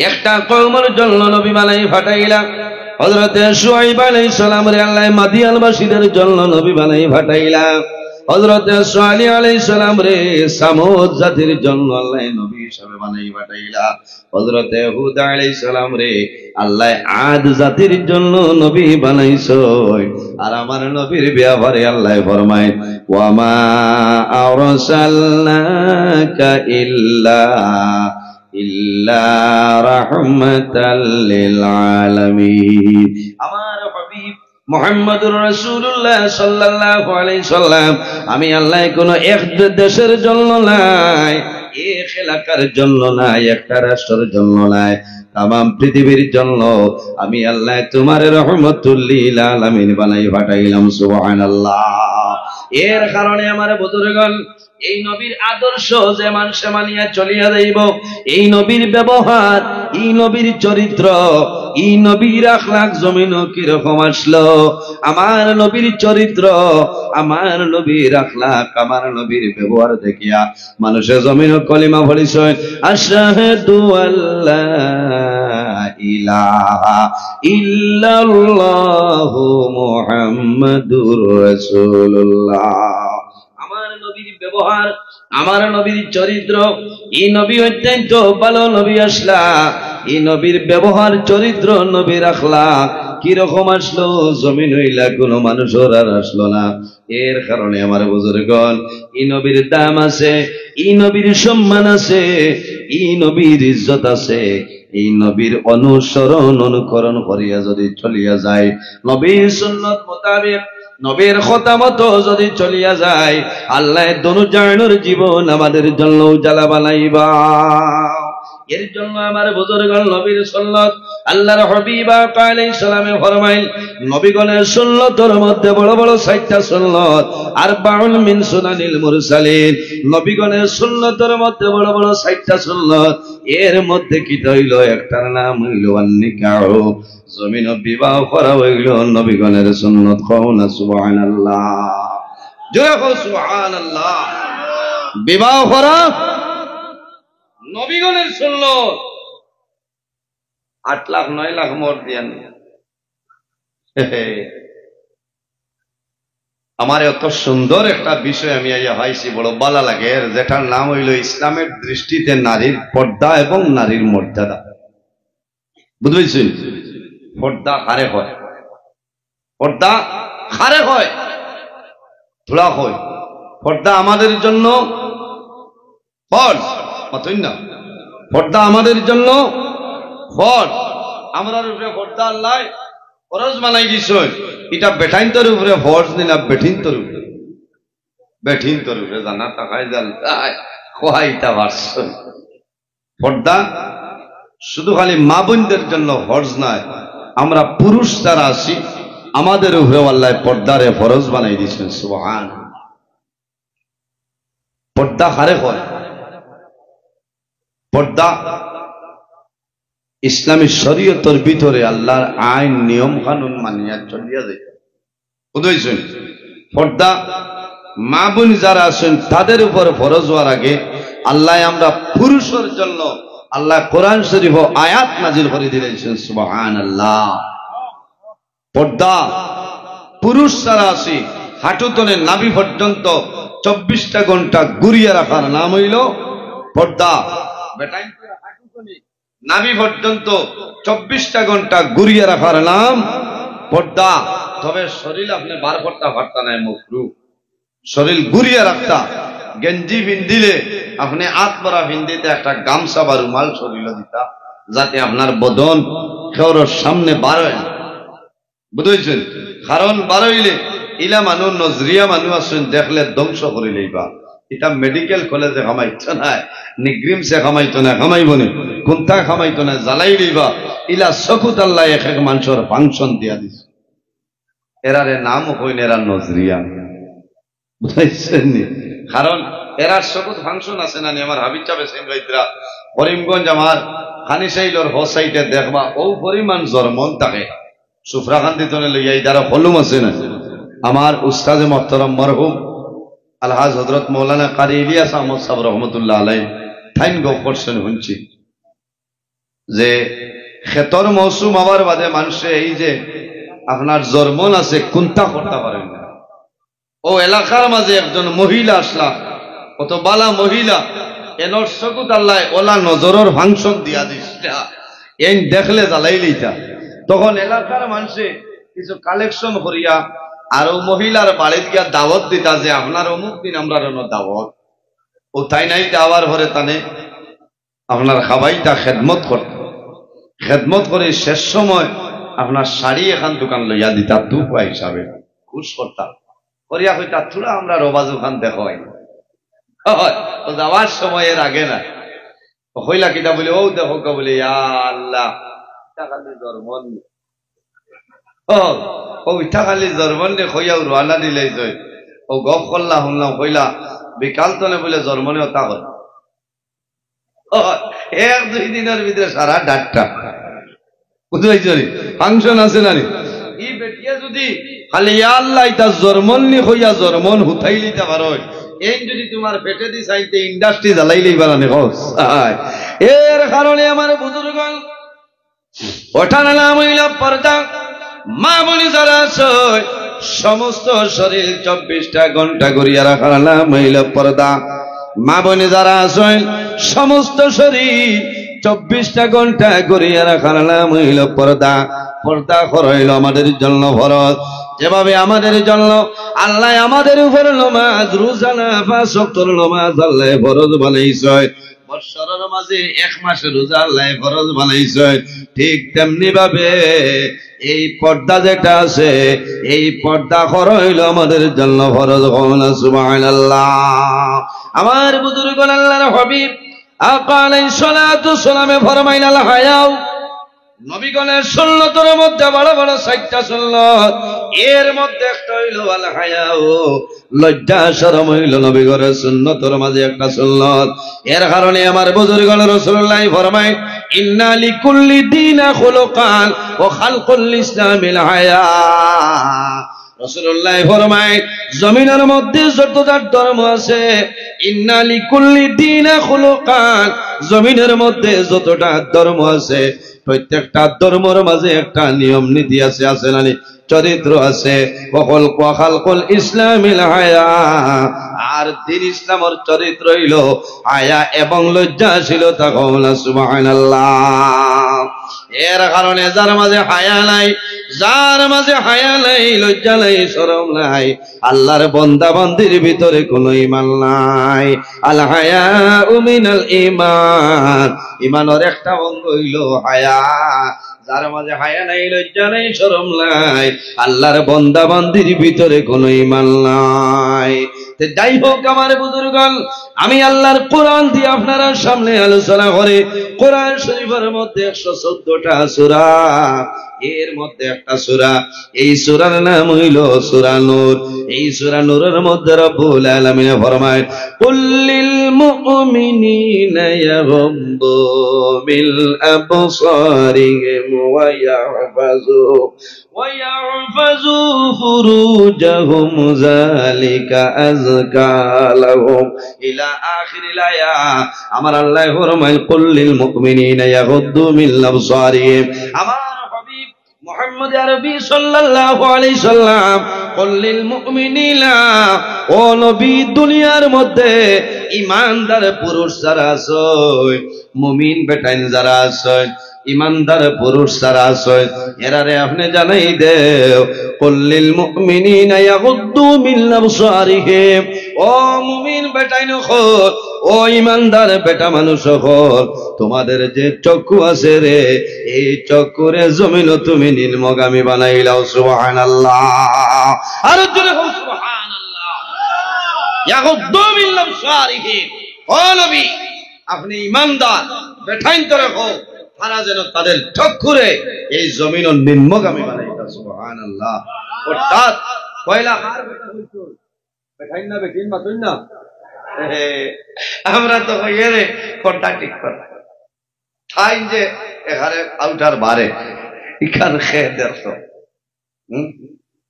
একটা কওমের জন্য নবী বানাই পাঠাইলা। হযরতে শুআয়ব আলাইহিস সালাম রে আল্লাহ মাদিয়ানবাসীদের জন্য নবী বানাই পাঠাইলা। হযরতে সালেহ আলাইহিস সালাম রে সামুদ জাতির জন্য আল্লাহ নবী হিসেবে বানাই পাঠাইলা। হযরতে হুদ আলাইহিস সালাম রে আল্লাহ আদ জাতির জন্য নবী বানাইছো। আর আমার নবীর ব্যাপারে আল্লাহ ফরমায়, ওয়া মা আরসালনাকা ইল্লা রাহমাতাল লিল আলামিন। আমার হাবিব মুহাম্মদুর রাসূলুল্লাহ সাল্লাল্লাহু আলাইহি সাল্লাম, আমি আল্লাহ কোন এক দেশের জন্য নাই, এক এলাকার জন্য নাই, একটা রাষ্ট্রের জন্য নাই, তামাম পৃথিবীর জন্য আমি আল্লাহ তোমার রহমতুল লিল আলামিন বানাই পাঠাইলাম। সুবহানাল্লাহ। এর কারণে আমার বুজুর্গণ, এই নবীর আদর্শ যে মানুষে মানিয়া চলিয়া যাইব, এই নবীর ব্যবহার, এই নবীর চরিত্র, এই নবীর আখলাক জমিন কিরকম আসলো, আমার নবীর চরিত্র, আমার নবীর আখলাক, আমার নবীর ব্যবহার দেখিয়া মানুষের জমিন কলিমা পড়িছে, আশহাদু আল্লাহ ইলাহা ইল্লাল্লাহু মুহাম্মাদুর রাসূলুল্লাহ। আমার নবীর ব্যবহার, আমার নবীর চরিত্র, এই নবী অত্যন্ত ভালো নবী আসলা। এই নবীর ব্যবহার, চরিত্র, নবীর আখলাক কিরকম আসলো, জমিন হইলা কোনো মানুষের আর আসলো না। এর কারণে আমার বুজুর্গণ, এই নবীর দাম আছে, এই নবীর সম্মান আছে, এই নবীর ইজ্জত আছে। এই নবীর অনুসরণ অনুকরণ করিয়া যদি চলিয়া যায়, নবীর সুন্নত মোতাবেক, নবীর কথা মতো যদি চলিয়া যায়, আল্লাহ দনুজানুর জীবন আমাদের জন্য উজালা বানাইবা। এর জন্য আমার বুজুর্গণ নবীর সুন্নত, আল্লাহর হাবিব আলাইহিস সালামে ফরমাইল, নবীগণের সুন্নতের মধ্যে বড় বড় ৬০টা সুন্নত, আরবাউন মিন সুনানিল মুরসালিন। নবীগণের সুন্নতের মধ্যে বড় বড় ৬০টা সুন্নত, এর মধ্যে কি হইল, একটার নাম হইল আন-নিকাহ, জমিন বিবাহ করা হইল নবীগণের সুন্নত। কও না সুবহানাল্লাহ, জোরে কও সুবহানাল্লাহ। বিবাহ করা নবীগণের সুন্নত। ৮ লাখ ৯ লাখ মোট দিয়ান। আমার এত সুন্দর একটা বিষয় আমি আইয়া হাইছি, বড় বালা লাগে, যেটার নাম হইল ইসলামের দৃষ্টিতে নারীর পর্দা এবং নারীর মর্যাদা। বুঝেছেন? পর্দা কারে হয়? পর্দা কারে হয়? ধুলা হয়। পর্দা আমাদের জন্য ফরজ, অতই না? পর্দা আমাদের জন্য ফরজ। আমরা উপরে পর্দা আল্লাহ ফরজ বানাই দিছেন। এটা বেঠাইন্তর উপরে ফরজ না বেঠিন্তর উপরে? বেঠিন্তর উপরে। জানা তাকাই জাল খোয়াইতা ভার্সন। পর্দা শুধু খালি মা বোনদের জন্য ফরজ নয়, আমরা পুরুষ যারা আছি আমাদের উপরে আল্লাহ পর্দারে ফরজ বানাই দিয়েছেন। সুবহানাল্লাহ। পর্দা কারে হয়? পর্দা ইসলামী শরীয়তের ভিতরে আল্লাহর আইন নিয়ম কানুন মানিয়া চলিয়া যায়। বুঝেছেন? পর্দা মা বোন যারা আছেন তাদের উপর ফরজ হওয়ার আগে আল্লাহ আমরা পুরুষের জন্য আল্লাহ কোরআন শরীফ আয়াত নাজিল করে দিয়েছেন। সুবহানাল্লাহ। পর্দা পুরুষ যারা আছে হাঁটুতনে নাভি পর্যন্ত 24টা ঘন্টা ঘুরিয়ে রাখার নাম হইল পর্দা। হাঁটুতনে নাভি পর্যন্ত 24টা ঘন্টা ঘুরিয়ে রাখার নাম পর্দা। তবে শরীর আপনি বার করতে পারতা নাই, মাকরুহ। শরীর ঘুরিয়ে রাখতা, গেঞ্জি বিন্দিলে আপনি আত্মরা বিন্দিতে একটা গামছা বা রুমাল শরীর দিতা, যাতে আপনার বদন কেউর সামনে বার হয় না। বুঝেছেন? কারণ বার হইলে ইলা মানুষ নজরিয়া মানুষ আছেন, দেখলে ধ্বংস করে লইবা। এটা মেডিকেল কলেজে খামাইতো না, নিগ্রিমসে খামাইতো না, খামাইব না, কোনটা খামাইতো না, জ্বালাই লইবা। ইলা চকুত আল্লাহ এক এক মানুষের ফাংশন দিয়া দিছে। এরারে নাম হইন এরা নজরিয়া। বুঝাইছেন? কারণ এরার চকুত ফাংশন আছে না। আমার হাবিব চাবে সেমরাইতরা করিমগঞ্জ আমার খানিসাইলর হোসাইটে দেখবা ও পরিমাণ জরমন থাকে। সুফরাকান্তি তনে লইয়া যারা হলুম আছে না, আমার উস্তাদে মোহতরম মরহুম আলহাজ হযরত মৌলানা কারি ইলিয়াস আহমদ সাহেব রহমতুল্লাহ আলাইহি থাইন গো করছেন শুনছি যে খেতর মৌসুম আবার বাদে মানুষে এই যে আপনার জরমন আছে কোনটা করতে পারেন না। ও এলাকার মাঝে একজন মহিলা আসলা, কত বালা মহিলা, এনর চকুত আল্লাহ ওলা নজরের ফাংশন দিয়া দিছে। এই দেখলে জ্বালাই লইতা। তখন এলাকার মানুষে কিছু কালেকশন করিয়া আর ও মহিলার বাড়িতে গিয়া দাওয়াত দিতা যে আপনার অমুক দিন আমরা দাওয়াত। ও তাই নাই দেওয়ার পরে তানে আপনার খাবাইটা খেদমত করত। খেদমত করে শেষ সময় আপনার শাড়ি এখান দোকান লইয়া দিতা তুপা হিসাবে খুশ করতাম। করিয়া হইতা থুড়া আমরা রবাজু খান দেখাই ও যাওয়ার সময়ের আগে না হইলা কিনা বলে ও দেখো বলে আল্লাহ জরমন ও ইটা খালি জরমন রে হইয়া রোয়ানা দিলে ও গপ করলা শুনলাম হইলা বিকাল তলে বলে জরমনে তা হল 1-2 দিনের ভিতরে সারা ডাক্তার বুঝাইছি ফাংশন আছে না ই বেটিয়া যদি খালি আল্লাহ ইটা জরমন নি হইয়া জরমন হুথাই লিতে পারো, এই যদি তোমার পেটে দি চাইতে ইন্ডাস্ট্রি জ্বালাইলেই পারানি এর কারণে আমার বুজুর্গণ ওটার নাম হইল পর্দা। মা বলি যারা আছে সমস্ত শরীর 24টা ঘন্টা করিয়া রাখার নাম হইল পর্দা। মা বলি যারা আছে সমস্ত শরীর 24টা ঘন্টা করিয়া রাখার নাম হইল পর্দা। পর্দা হইল আমাদের জন্য ফরজ। যেভাবে আমাদের জন্য আল্লাহ আমাদের উপর নামাজ রোজা পাঁচ ওয়াক্তের নামাজ আল্লাহ ফরজ বানাইছে, বৎসরের মাঝে 1 মাসের রোজা আল্লাহ ফরজ বানাইছে, ঠিক তেমনি ভাবে এই পর্দা যেটা আছে এই পর্দা হইল আমাদের জন্য ফরজ। সুবহানাল্লাহ। আমার বুজুর্গ আল্লাহর হাবিব আকা আলাইহিস সালাতু সালামে ফরমাইলেন আল হায়াউ, নবীগণের সুন্নতের মধ্যে বড় বড় 4টা সুন্নত, এর মধ্যে একটা হইল আল হায়াউ, লজ্জা শরম হইল নবীগণের সুন্নতের মাঝে একটা সুন্নত। এর কারণে আমার বুজুর্গগণ রাসূলুল্লাহ ফরমায় ইন্না লিকুল্লি দীনা খুলুকান ওয়া খালকুল ইসলামিল হায়া। রাসূলুল্লাহ ফরমায় জমিনের মধ্যে যতটা ধর্ম আছে ইন্না লিকুল্লি দীনা খুলুকান, জমিনের মধ্যে যতটা ধর্ম আছে প্রত্যেকটা ধর্মের মাঝে একটা নিয়ম নীতি আছে, আছে না চরিত্র আছে। খালকুল ইসলামিল হায়া, আর দিন ইসলামের চরিত্র হইল হায়া এবং লজ্জাশীলতা। সুবহানাল্লাহ। এর কারণে যার মাঝে হায়া নাই, যার মাঝে হায়া নাই, লজ্জা নাই, শরম নাই, আল্লাহর বান্দা বান্দির ভিতরে কোনো ঈমান নাই। আল হায়াউ মিনাল ঈমান, ঈমানের একটা অঙ্গ হইল হায়া। যার মাঝে হায়া নাই, লজ্জা নাই, শরম নাই, আল্লাহর বান্দা বান্দির ভিতরে কোনো ঈমান নাই। যাই হোক আমার বুজুর্গগণ, আমি আল্লাহর কোরআন দিয়ে আপনারা সামনে আলোচনা করে। কোরআন শরীফের মধ্যে 114টা সূরা, এর মধ্যে একটা সূরা, এই সূরার নাম হইল সূরা নূর। এই সূরা নূরের মধ্যে রব্বুল আলামিন ফরমায় কুল্লিল মুমিনিনা ইয়াগহুদ্দু বিল আবসারিহিম ওয়া ইয়াহফাযু ফুরুজাহুম যালিকা আযকা লাহুম ইলা আখিরিল আয়া। আমার আল্লাহ ফরমায় কুল্লিল মুমিনিনা ইয়াগহুদ্দু মিল আবসারিহিম। আমার হাবিব মুহাম্মদ আরবি সাল্লাল্লাহু আলাইহি সাল্লাম কুল্লিল মুমিনিনা, ও নবী দুনিয়ার মধ্যে ঈমানদার পুরুষ যারা আছে, মুমিন বেটাইন যারা আছে, ইমানদার পুরুষ যারা আছে, এরারে আপনি জানাই দেও কুল্লিল মুমিনিনা ইয়াগুদ্দু মিন আবসারিহিম। ও মুমিন বেটাইন হল, ও ইমানদার বেটা মানুষ হল, তোমাদের যে চক্ষু আছে রে, এই চক্ষুরে জমিন তুমি নিম্নগামী বানাইলাও। সুবহানাল্লাহ। আর জোরে হোক সুবহানাল্লাহ। ইয়াগুদ্দু মিন আবসারিহিম, ও নবী আপনি ইমানদার বেটাইন করে হোক, তারা যেন তাদের চক্ষুরে এই জমিন নিম্নগামী বানাইতা। সুবহানাল্লাহ। অর্থাৎ পয়লা কার বেটা হইতো, বেটাইন না বেটিন মাতুন না, আমরা তো কইয়ে রে পর্দা ঠিক কর তাই যে এখানে আউটার বারে এখানে খেয়ে দেখতো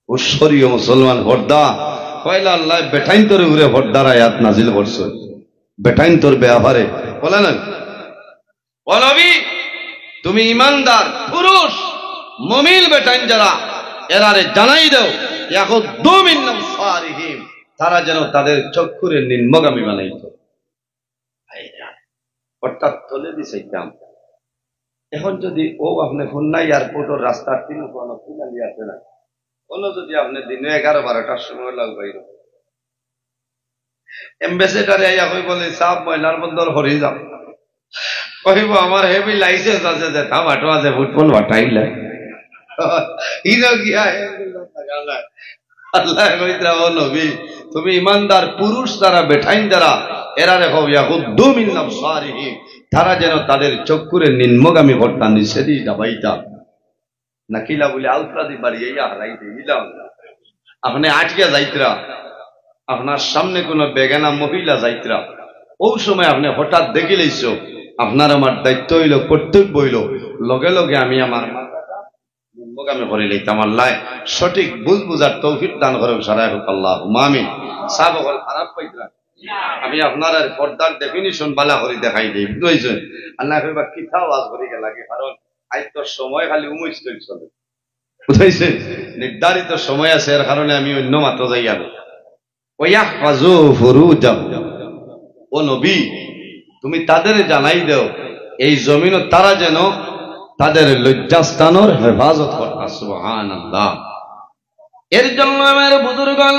উৎসরীয় মুসলমান পর্দা পয়লা আল্লাহ বেটাইন তোর উড়ে পর্দার আয়াত নাজিল করছে। বেটাইন তোর ব্যাপারে বলে না বলবি তুমি ইমানদার পুরুষ মুমিন বেটাইন যারা, এরারে জানাই দাও ইয়াগুদ্দু মিন আবসারিহিম, তারা যেন তাদের চক্ষুরে নিম্নগামী বানাইত। অর্থাৎ তলে দিছাইতাম। এখন যদি ও আপনি খুলনা এয়ারপোর্টের রাস্তার তিন কোনো খুলালি আছে না, কোনো যদি আপনি দিনে 11-12টার সময় লাগবে এম্বাসেডারে আইয়া কই বলে সাহেব ময়নার বন্দর হরি যাও, কহিব আমার হেভি লাইসেন্স আছে যে তা বাটো আছে ফুটবল বাটাইলে ইনো গিয়া আল্লাহ কইতা ও নবী তুমি ইমানদার পুরুষ যারা বেঠাইন যারা, এরা রেখো ইয়াগুদ্দু মিন আবসারিহিম, তারা যেন তাদের চক্ষুরে নিম্নগামী ভর্তা নিষেধই ডাবাইতা। নাকিলা বলে আউতরাদি বাড়ি ইয়া হারাইতে দিলাম আপনি আটকে যাইতরা, আপনার সামনে কোনো বেগানা মহিলা যাইতরা, ওই সময় আপনি হঠাৎ দেখে লইছো, আপনার আমার দায়িত্ব হইল, কর্তব্য হইল, লগে লগে আমি আমার মাথাটা নিম্নগামী করে লইতাম। আল্লাহ সঠিক বুঝ বুঝার তৌফিক দান করে সারাই হোক আল্লাহুম্মা আমিন। সাহেব বল খারাপ পাইতরা, আমি আপনার আর পর্দার ডেফিনিশন বালা করে দেখাই দিই, বুঝছেন? আল্লাহ কইবা কিতা ওয়াজ করি লাগে, কারণ আজ তোর সময় খালি উমৈশ চলে, বুঝাইছে? নির্ধারিত সময় আছে, এর কারণে আমি অন্য মাত্র যাই আলো। ওয়াহফাজু ফুরুজাহুম, ও নবী তুমি তাদের জানাই দাও এই জমিন তারা যেন তাদের লজ্জাস্থানের হেফাজত করে। সুবহানাল্লাহ। এর জন্য আমার বুজুর্গণ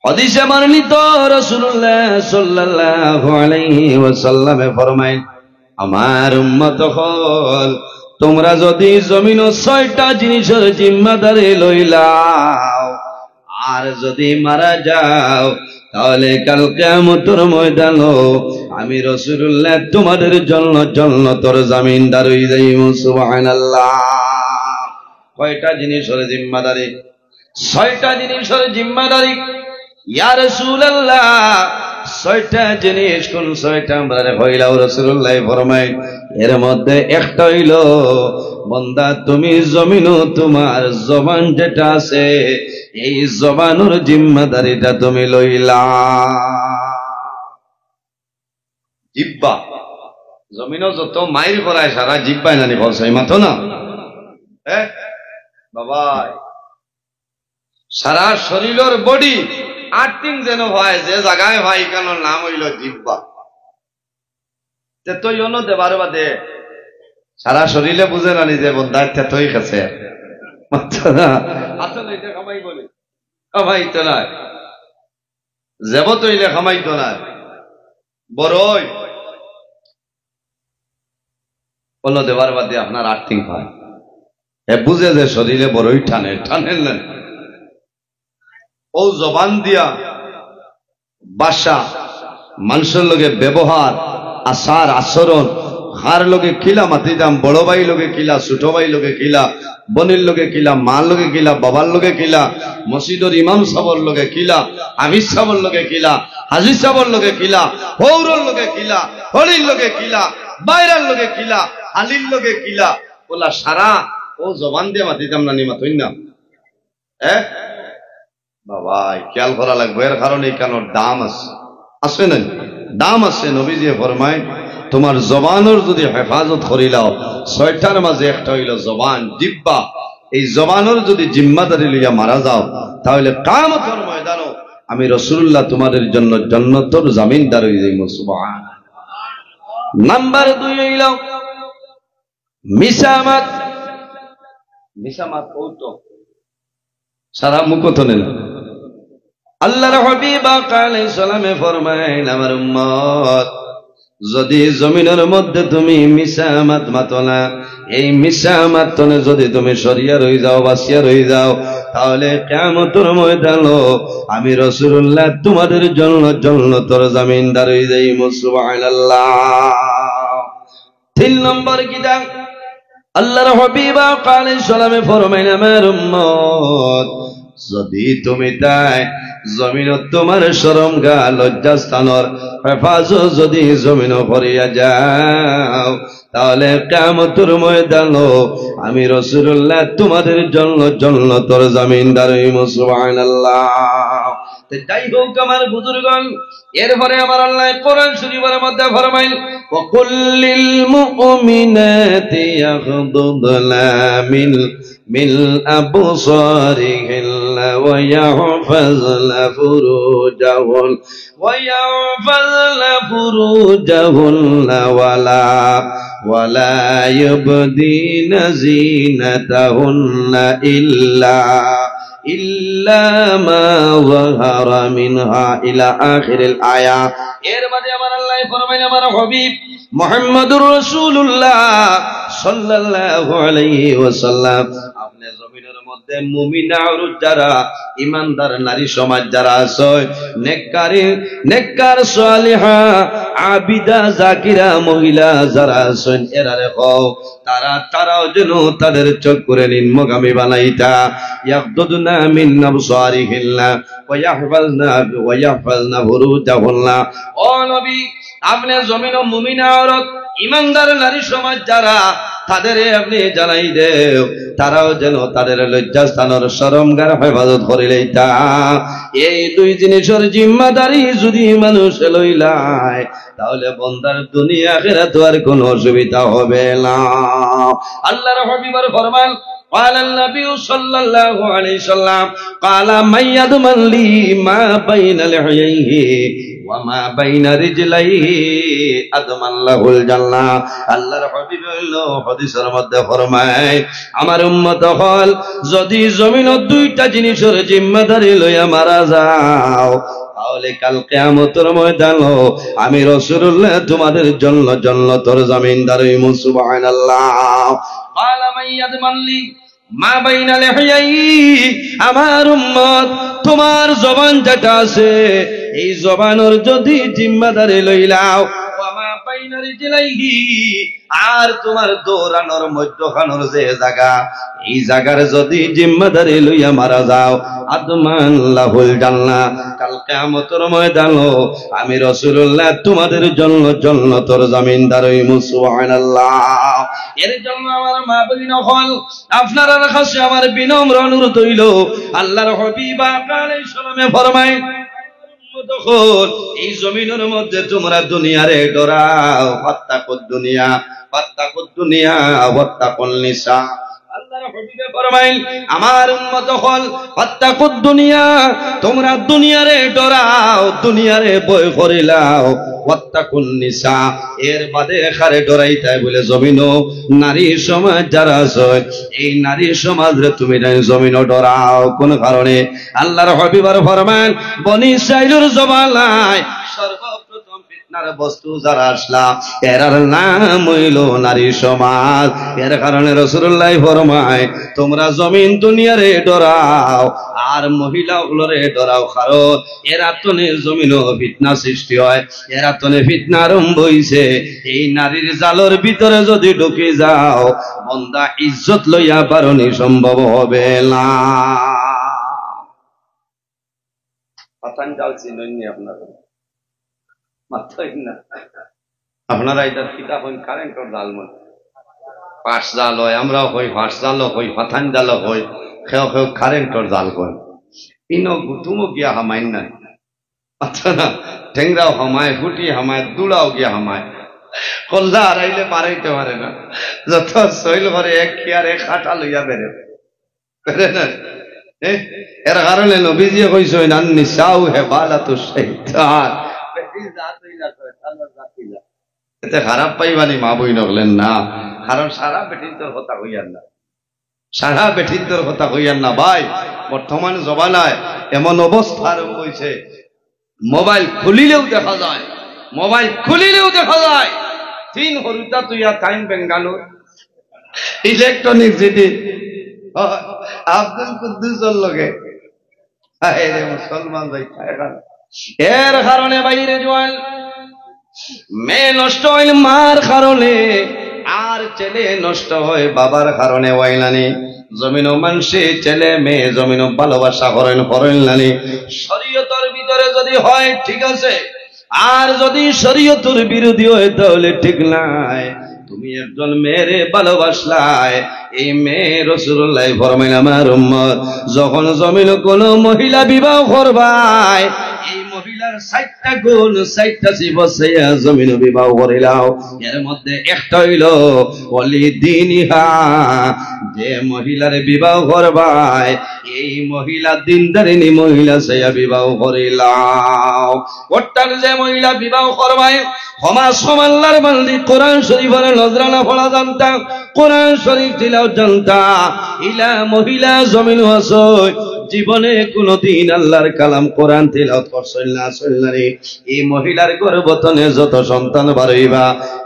হাদিসে বর্ণিত রাসূলুল্লাহ সাল্লাল্লাহু আলাইহি ওয়াসাল্লামে ফরমায়, আমার উম্মত হল তোমরা যদি জমিন 6টা জিনিসের জিম্মাদারি লইলাও আর যদি মারা যাও তাহলে কাল কিয়ামতের ময়দানে আমি রাসূলুল্লাহ তোমাদের জন্য জান্নাতের জামিনদার হয়ে যাইব। সুবহানাল্লাহ। কয়টা জিনিসের জিম্মাদারি? 6টা জিনিসের জিম্মাদারি। ইয়া রাসূলুল্লাহ 6টা জিনিস কোন 6টা আমরা হইলাও? রাসূলুল্লাহ ফরমায় এর মধ্যে একটা হইল, বান্দা তুমি জমিনও তোমার জবান যেটা আছে এই জবানের জিম্মাদারিটা তুমি লইলা। জিহ্বা, জমিনও যত মাইর করায় সারা জিহ্বায় নানি ফলসাই মাথো না। হ্যাঁ বাবা, সারা শরীরের বডি আর্টিং যেন হয় যে জায়গায় ভাই কেন নাম হইল জিহ্বা। তেতই অন্য দেবার বাদে সারা শরীরে বুঝে নানি যে বন্ধার তেতই গেছে। আসলে এটা খামাই বলে খামাইতো না, যাব তৈলে খামাইতো না, বড়ই অন্য দেবার বাদে আপনার আর্টিং হয়। এ বুঝে যে শরীরে বড়ই টানে টানেন না। ও জবান দিয়া বাসা, মানুষের লগে ব্যবহার, আচার আচরণ, হার লগে কিলা মাতি দাম, বড় ভাই লগে কিলা, ছোট ভাই লগে কিলা, বোনের লগে কিলা, মার লগে কিলা, বাবার লগে কিলা, মসজিদের ইমাম সাহর লগে কিলা, হাফিজ সাহর লগে কিলা, হাজির সাহর লগে কিলা, হৌরর লগে কিলা, হরির লগে কিলা, বাইরার লগে কিলা, আলির লগে কিলা, ওলা সারা ও জবান দিয়ে মাতি দাম নানি মাতই না। হ্যাঁ বাবা, খেয়াল করা লাগবে। এর কারণে কেন দাম আছে, আছে না? দাম আছে। নবীজি ফরমায় তোমার জবানের যদি হেফাজত করিলাও, 6টার মাঝে একটা হইল জবান, জিহ্বা। এই জবানের যদি জিম্মাদারি লইয়া মারা যাও তাহলে কিয়ামতের ময়দানে আমি রাসূলুল্লাহ তোমাদের জন্য জান্নাতের জামিনদার হয়ে যাইব। সুবহানাল্লাহ। নাম্বার 2 হইল মিসামাত। মিসামাত কৌতো সারা মুখত নেন। আল্লাহর হাবিব আলাইহিস সালামে ফরমায়েন, আমার উম্মত যদি জমিনের মধ্যে তুমি মিসামাত মাতো না, এই মিসামাত তনে যদি তুমি সরিয়া রই যাও, বাসিয়া রই যাও, তাহলে কিয়ামতের ময়দানে আমি রাসূলুল্লাহ তোমাদের জন্য জান্নাতের জামিনদার হয়ে যাইব। সুবহানাল্লাহ। 3 নম্বর কিতাব আল্লাহর হাবিব আলাইহিস সালামে ফরমায়েন, আমার উম্মত যদি তুমি তাই জমিনত তোমার শরম গা লজ্জাস্থানের হেফাজত যদি জমিন করিয়া যাও তাহলে কিয়ামতের ময়দানে আমি রাসূলুল্লাহ তোমাদের জন্য জান্নাতের জামিনদার হইব। সুবহানাল্লাহ। যাই হোক আমার বুজুর্গণ, এরপরে আমার আল্লাহ কোরআন শরীফের মধ্যে ফরমাইল, ওয়া কুল্লিল মুমিনাতি ইয়াগদুদনা মিন আবসারিহিন্না ওয়া ইয়াহফাযনা ফুরুজাহুন্না ওয়ালা ইউবদিনা যিনাতাহুন্না ইল্লা মা যাহারা মিনহা ইলা আখিরিল আয়া। এর মাঝে আমার আল্লাহ ফরমায়, আমার হাবিব মুহাম্মদুর রাসূলুল্লাহ সাল্লাল্লাহু আলাইহি ওয়াসাল্লাম আপনি জমিনের মধ্যে মুমিনা আর যারা ঈমানদার নারী সমাজ যারা আছে, নেককার সালিহা আবিদা জাকিরা মহিলা যারা আছেন, এরা রেখো তারাও যেন তাদের চোখ করে নিম্নগামী বানাইতা। ইয়াগদুদনা মিন আবসারিহিন্না ওয়া ইয়াহফাযনা ফুরুজাহুন্না। ও নবী, আপনি জমিন ও মুমিনা औरत ঈমানদার নারী সমাজ যারা তাদেরে আপনি জানাই দেও তারাও যেন তাদের লজ্জাস্থানের শরমগার হেফাজত করে লইতা। এই দুই জিনিসের জিম্মাদারি যদি মানুষ লইলায় তাহলে বন্দার দুনিয়া আখিরাতে আর কোনো অসুবিধা হবে না। আল্লাহর হাবিবের ফরমান قال النبي صلى الله عليه وسلم قال من يضمن لي ما بين لحييه وما بين رجليه اضمن له الجنه। আল্লাহর হাবিব হলো হাদিসের মধ্যে ফরমায় আমার উম্মত হল যদি জমিনের দুইটা জিনিসের জিম্মাদারি লইয়া মারা যাও তাহলে কাল কিয়ামতের ময়দানে আমি রাসূলুল্লাহ তোমাদের জন্য জান্নাতের জমিনদার হইমু। সুবহানাল্লাহ। قال من يضمن لي মা বাইনা লিহিয়াই, আমার উম্মত তোমার জবান যেটা আছে এই জবানের যদি জিম্মাদারি লইলাও, ওয়া বাইনা রিজলাইহি, আর তোমার দৌড়ানোর মধ্যখানোর যে জায়গা এই জায়গার যদি জিম্মাদারি লইয়া মারা যাও আদমান লাহুল জান্নাহ, কাল কিয়ামতের ময়দানে আমি রাসূলুল্লাহ তোমাদের জন্য জান্নাতের জমিনদার হইমু। সুবহানাল্লাহ। এর জন্য আমার মা বোন হল আপনারা কাছে আমার বিনম্র অনুরোধ হইল, আল্লাহর হাবিব আলাইহিস সালামে ফরমায় এই জমিনের মধ্যে তোমরা দুনিয়ারে ডরাও, ফাত্তাকুদ দুনিয়া ফাত্তাকুদ দুনিয়া ওয়াত্তাকুন নিসা। আল্লাহর হাবিবে ফরমাইল আমার উম্মত হল ফাত্তাকুদ দুনিয়া, তোমরা দুনিয়ারে ডরাও, দুনিয়ারে ভয় করিলাও, ওয়াত্তাকুন নিসা, এর বাদে খারে ডরাইতাই বলে জমিনও নারী সমাজ যারা আছে এই নারী সমাজরে তুমি জমিনও ডরাও। কোন কারণে? আল্লাহর হাবিবের ফরমান বনি ইসরাইলের জমানায় সর্বপ্রথম ফিতনার বস্তু যারা আসলা এর নাম হইল নারী সমাজ। এর কারণে রাসূলুল্লাহ ফরমায় তোমরা জমিন দুনিয়ারে ডরাও আর মহিলাগুলোরে ডরাও, কারণ এরা তনে জমিনও ফিতনা সৃষ্টি হয়, এরা তনে ফিতনা আরম্ভ হইছে। এই নারীর জালের ভিতরে যদি ঢুকে যাও বন্দা ইজ্জত লইয়া পারনি সম্ভব হবে না। পাতান জাল চিননি আপনারা মাত্রই না, আপনারা এটা কিতা হই কারেন্টর জাল মনে পাঁচ জাল হয়, আমরাও হই ফাঁস জালও হই, পাতান জালও হই, খেও খেও কারেন্টর জাল কই ইনো গুতুমো গিয়া হামাইন নাই। আচ্ছা না, ঠেংরাও হামায়, ফুটি হামায়, দুলাও গিয়া হামায়, কল্লা হারাইলে পারাইতে পারে না, যত শৈল করে এক খেয়ার এক হাঁটা লইয়া বেড়ে না। এর কারণে নবীজিয়ে কইছে নান্নি সাউ হে বালাতু শাইতান, এতে খারাপ পাইবানি মা বই নগলেন না, কারণ সারা বেটির তোর কথা হইয়ার না, সারা বেটির তোর কথা হইয়ার না ভাই। বর্তমান জমানায় এমন অবস্থা আরম্ভ হয়েছে মোবাইল খুলিলেও দেখা যায়, মোবাইল খুলিলেও দেখা যায় তিন হরুতা তুইয়া time Bangalore Electronic City Abdul কুদ্দুসের লগে মুসলমান ভাই। এর কারণে বাইরে জোয়াল মেয়ে নষ্ট হইল মার কারণে, আর ছেলে নষ্ট হয় বাবার কারণে ওয়াইলানি। জমিনও মানুষে ছেলে মেয়ে জমিনও ভালোবাসা করেন নানি। শরীয়তের ভিতরে যদি হয় ঠিক আছে, আর যদি শরীয়তের বিরোধী হয় তাহলে ঠিক নাই। তুমি একজন মেয়েরে ভালোবাসলাই, এই মেয়ে রাসূলুল্লাহ ফরমাইলেন আমার উম্মত যখন জমিন কোন মহিলা বিবাহ করবাই এই মহিলার 60টা গুণ 60টা সিবসাইয়া জমিন বিবাহ করিলাও। এর মধ্যে একটা হইল ওলি দিনহা, যে মহিলার বিবাহ করবাই এই মহিলা দিনদারিনী মহিলা সাইয়া বিবাহ করিলাও। ওটার যে মহিলা বিবাহ করবাই সমাজ সমাল্লার বান্দি কোরআন শরীফের নজরানা পড়া জানতা, কোরআন শরীফ তিলাওয়াত জানতা, ইলা মহিলা জমিন হসই জীবনে কোনদিন আল্লাহর কালাম কোরআন তিলাওয়াত করছেন না শুনলানি। এই মহিলার গর্ভতনে যত সন্তান বাড়ইবা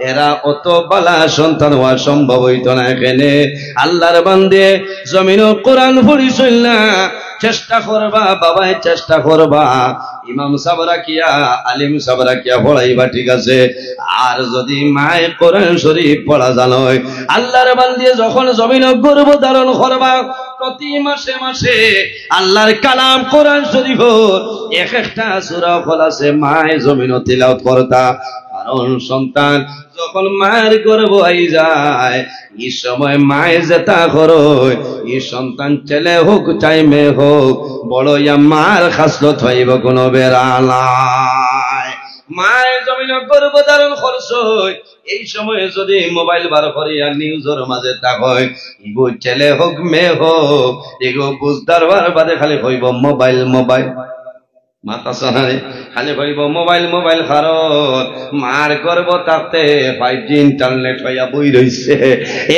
এরা অত বালা সন্তান হওয়া সম্ভব হইত না। এখানে আল্লাহর বান্দে জমিনও কোরআন পড়িছিল না, চেষ্টা করবা বাবাই চেষ্টা করবা, ইমাম সাবরা কিয়া আলিম সাবরা কিয়া পড়াইবা ঠিক আছে। আর যদি মায়ে কোরআন শরীফ পড়া জানোয় আল্লাহর বান্দি যখন জমিন গর্ভ ধারণ করবা প্রতি মাসে মাসে আল্লাহর কালাম কোরআন শরীফ এক একটা সূরা ফলাছে মায়ে জমিন তিলাওয়াত করতা। কারণ সন্তান যখন মায়ের গর্ভে আই যায় এই সময় মায়ে যেটা করয় এই সন্তান ছেলে হোক চাই মেয়ে হোক বড় ইয়া মার খাসলত হইব কোনো বেড়ালায় মায়ের জমিন গর্ভধারণ খরচ এই সময়ে যদি মোবাইল বার করিয়া নিউজের মাঝে তা হয় ইগো ছেলে হোক মেয়ে হোক এগো বুঝদার বার বাদে খালি হইব মোবাইল মোবাইল মাথা সাহারে খালি হইব মোবাইল মোবাইল কারণ মার গর্ভ থাকতে 5G ইন্টারনেট হইয়া বই রইছে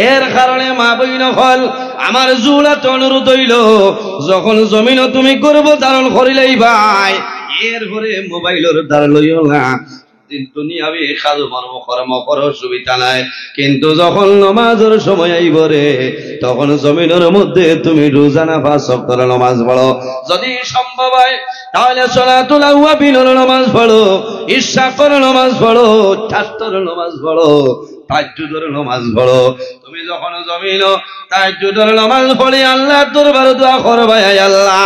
এর কারণে মা বই নকল আমার জুড়াত অনুরোধ হইল যখন জমিন তুমি গর্ভ ধারণ করিলেই ভাই এরপরে মোবাইলের দ্বার লইও না দুনিয়াবি কাজ কর্ম করো সুবিধা নাই কিন্তু যখন নামাজের সময় আইব রে তখন জমিনের মধ্যে তুমি রোজানা 5 ওয়াক্ত নামাজ পড়ো যদি সম্ভব হয় তাহলে সালাতুল আওয়াবিনের নামাজ পড়ো ইশরাকের নামাজ পড়ো তাহাজ্জুদের নামাজ পড়ো তাহাজ্জুদের নামাজ পড়ো তুমি যখন জমিন তাহাজ্জুদের নামাজ পড়ি আল্লাহর দরবারে দোয়া করবা হে আল্লাহ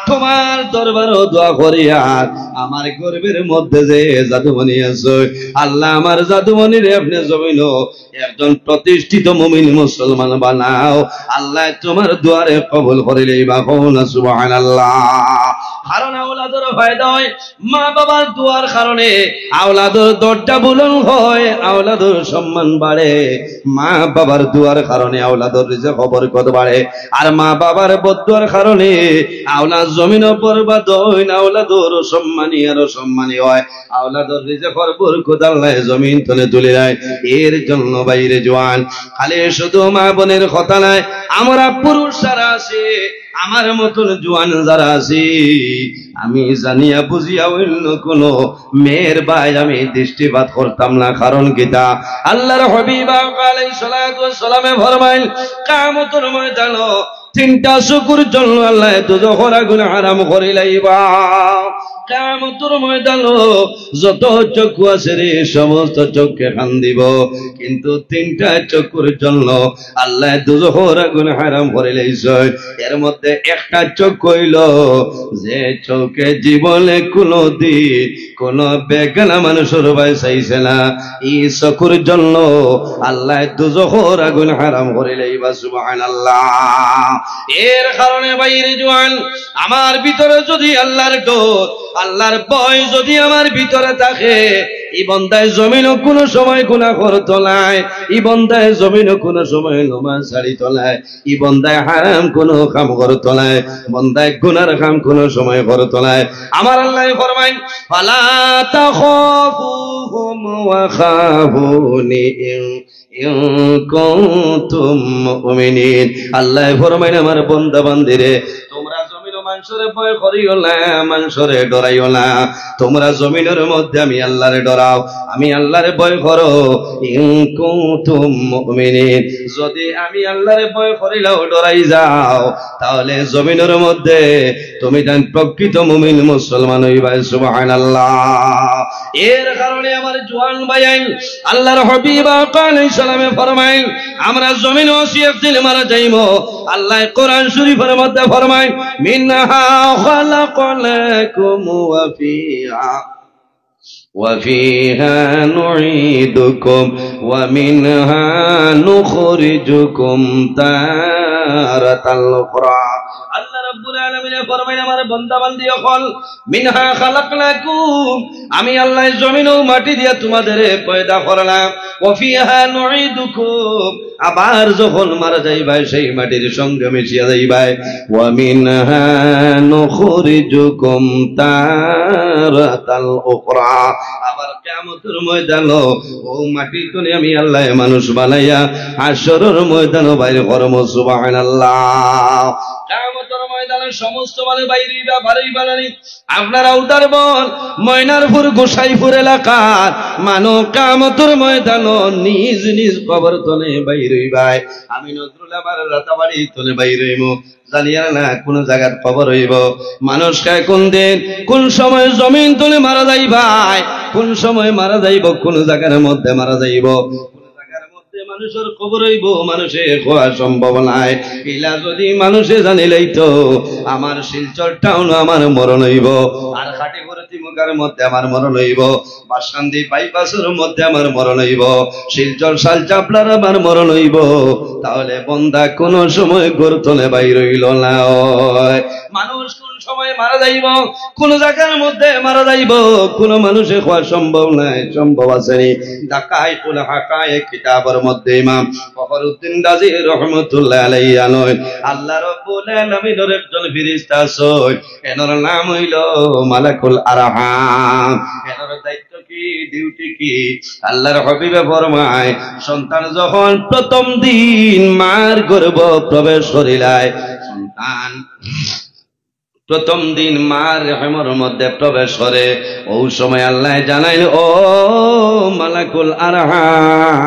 তোমার দরবারে দোয়া করিয়া আমার গর্বের মধ্যে যে জাদুমণি আছে আল্লাহ আমার জাদুমণিরে আপনি জমিন একজন প্রতিষ্ঠিত মুমিন মুসলমান বানাও আল্লাহ তোমার দোয়ারে কবুল করিলেই বা কওনা সুবহানাল্লাহ কারণ আওলাদের ফায়দা হয় মা বাবার দোয়ার কারণে আওলাদের দরজা বুলন্দ হয় আওলাদের সম্মান বাড়ে মা বাবার দোয়ার কারণে আওলাদের রিজক বরকত বাড়ে আর মা বাবার বদদোয়ার কারণে আওলাদ জমিন বরবাদ হয় না আওলাদের সম্মানী আর সম্মানী হয় আওলাদের রিজকের বরকত আল্লাহ জমিন তলে তুলে দেয় এর জন্য বাইরে জওয়ান খালি শুধু মা বোনের কথা নাই আমরা পুরুষ যারা আছি আমার মতন জওয়ান যারা আছি আমি জানিয়া বুঝিয়া অন্য কোন মেয়ের ভাই আমি দৃষ্টিপাত করতাম না কারণ কিতা আল্লাহর হাবিব আলাইহিস সালাতু ওয়াস সালামে ফরমাইল কিয়ামতের ময়দানে তিনটা শুকুর জন্য আল্লাহ দুজখের আগুন হারাম করে লাইবা কিয়ামতের ময়দানে যত চক্ষু আছে রে সমস্ত চোখকে খান দিব কিন্তু তিনটা চক্ষুর জন্য আল্লাহ দুজখের আগুন হারাম করে লাইছে এর মধ্যে একটা চোখ হইল যে চোখে জীবনে কোনদিন কোন বেগানা মানুষের ভাই চাইছে না এই চক্ষুর জন্য আল্লাহ দুজখের আগুন হারাম করে লাইবা সুবহানাল্লাহ এর কারণে বাইরে জওয়ান আমার ভিতরে যদি আল্লাহর ডর আল্লাহর ভয় যদি আমার ভিতরে থাকে এই বান্দায় জমিন কোন সময় গুনাহ করত নাই এই বান্দায় জমিন কোন সময় নামাজ ছাড়িত নাই এই বান্দায় হারাম কোন কাম করত নাই বান্দায় গুনার কাম কোন সময় করত নাই আমার আল্লাহ ফরমায় ফালা তাখাফুহুম ওয়া খাফুনি ইন কুনতুম মুমিনিন আল্লাহ ফরমায় আমার বান্দা বান্দিরে তোমরা জমিন মানুষরে ভয় করিও না মানুষরে ডরাইও না তোমরা জমিনের মধ্যে আমি আল্লাহরে ডরাও আমি আল্লাহরে ভয় করো ইন কুনতুম মুমিনিন যদি আমি আল্লাহরে ভয় করিলাও ডরাই যাও তাহলে জমিনের মধ্যে তুমি তাই প্রকৃত মুমিন মুসলমান হইবা সুবহানাল্লাহ এর কারণে আমার জওয়ান ভাইয়ান আল্লাহর হাবিব আলাইহিস সালামে ফরমাইল আমরা জমিন ওসিয়ত দিলে মারা যাইবো আল্লাহ কোরআন শরীফের মধ্যে ফরমায় মিনহা খালাকনাকুম ওয়া ফিহা নুঈদুকুম ওয়া মিনহা নুখরিজুকুম তারাতাল উখরা আল্লাহ রাব্বুল আলামিন ফরমায় আমার বান্দা বান্দি হল মিনহা খালাকনাকুম আমি আল্লাহ জমিন ও মাটি দিয়ে তোমাদের পয়দা করলাম ওয়া ফিহা নুঈদুকুম আবার যখন মারা যাইবা সেই মাটির সঙ্গে মিশিয়া যাইবা ওয়া মিনহা নুখরিজুকুম তারাতাল উখরা আবার কিয়ামতের ময়দানে ও মাটি তুলে আমি আল্লাহ মানুষ বানাইয়া হাশরের ময়দানে বাইরে করব সুবহানাল্লাহ কিয়ামতের ময়দানে সমস্ত মানে বাইরেইবা বাড়িবা না আপনারা উদার বল ময়নারপুর গোসাইপুর এলাকার মানো কিয়ামতের ময়দানে নিজ নিজ কবর তলে বাইরেইবা আমি নজরুল আমার রাতাবাড়ি তলে বাইরেইমু জানিয়া না কোন জায়গার খবর হইব মানুষ কায় কোন দিন কোন সময় জমিন তলে মারা যাইবা কোন সময় মারা যাইব কোন জায়গার মধ্যে মারা যাইব মানুষের খবর হইব মানুষে খোয়া সম্ভব নাই ইলা যদি মানুষে জানিলেই তো আমার শিলচরটাও আমার মরণ হইব আর খাটি করে নৌকার মধ্যে আমার মরণ হইব, বাসকান্দি বাইপাসের মধ্যে আমার মরণ হইব, শিলচর শাল চাপলার আমার মরণ হইব, তাহলে বন্দা কোন সময় গর্তনে বাইর হইল না। মানুষ কোন সময় মারা যাইব, কোন জায়গার মধ্যে মারা যাইব, কোন মানুষের হওয়া সম্ভব নাই, সম্ভব আছে। দাকাইতুল হাকায়েক কিতাবের মধ্যে ইমাম ফখরুদ্দিন রাজি রহমাতুল্লাহ আলাইহি আনয় আল্লাহ রাব্বুল আলামিনের একজন ফেরেশতা আছে, এনার নাম হইল মালাকুল আরহাম। এনার দায়িত্ব কি, ডিউটি কি? আল্লাহর হাবিবে ফরমায়, সন্তান যখন প্রথম দিন মার গর্ভ প্রবেশ করিলায়, সন্তান প্রথম দিন মার রেহমের মধ্যে প্রবেশ করে, ওই সময় আল্লাহ জানাইল, ও মালাকুল আরহাম,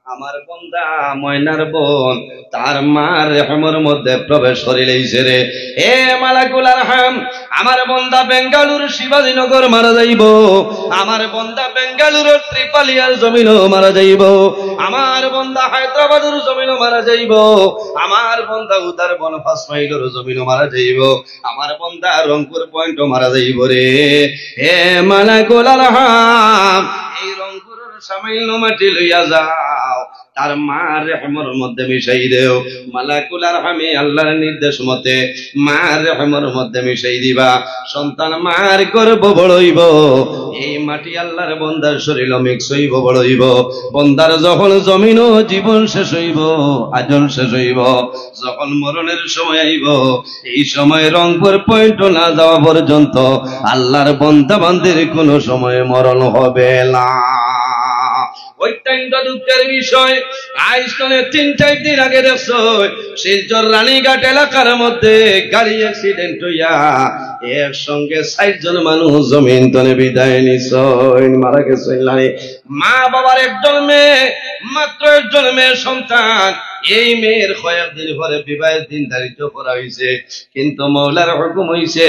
আমার বন্দা ময়নার বোন তার মার রেহমের মধ্যে প্রবেশ করিলেইছে রে। হে মালাকুল আরহাম, আমার বন্দা বেঙ্গালুরু শিবাজীনগর মারা যাইব, আমার বন্দা বেঙ্গালুরু ত্রিপালিয়ার জমিনও মারা যাইব, আমার বন্দা হায়দ্রাবাদের জমিনও মারা যাইব, আমার বন্দা উদার বন 5 মাইলের জমিনও মারা যাইব, আমার বন্দা রংপুর পয়েন্টও মারা যাইব রে। হে মালাকুল আরহাম, এই রংপুরের সামান্য মাটি লইয়া যাও, তার মার রেহমের মধ্যে মিশাই দেও। মালাকুল আরহামে আল্লাহর নির্দেশ মতে মার রেহমের মধ্যে মিশাই দিবা, সন্তান মার গর্ভ বড়ইব, এই মাটি আল্লাহর বন্দার শরীর মিক্স হইব, বড়ইব। বন্দার যখন জমিন ও জীবন শেষ হইব, আজল শেষ হইব, যখন মরণের সময় আইব, এই সময় রংপুর পয়েন্ট না যাওয়া পর্যন্ত আল্লাহর বন্দা বান্দির কোনো সময় মরণ হবে না। অত্যন্ত দুঃখের বিষয়, আইসনে 3-4 দিন আগে দেখছো শিলচর রানীঘাট এলাকার মধ্যে গাড়ি অ্যাক্সিডেন্ট হইয়া একসঙ্গে 60 জন মানুষ জমিন তলে বিদায় নিছেন, মারা গেছেন। মা বাবার একজন মেয়ে, মাত্র একজন মেয়ের সন্তান, এই মেয়ের কয়েকদিন পরে বিবাহের দিন ধারিত করা হয়েছে, কিন্তু মৌলার হুকুম হয়েছে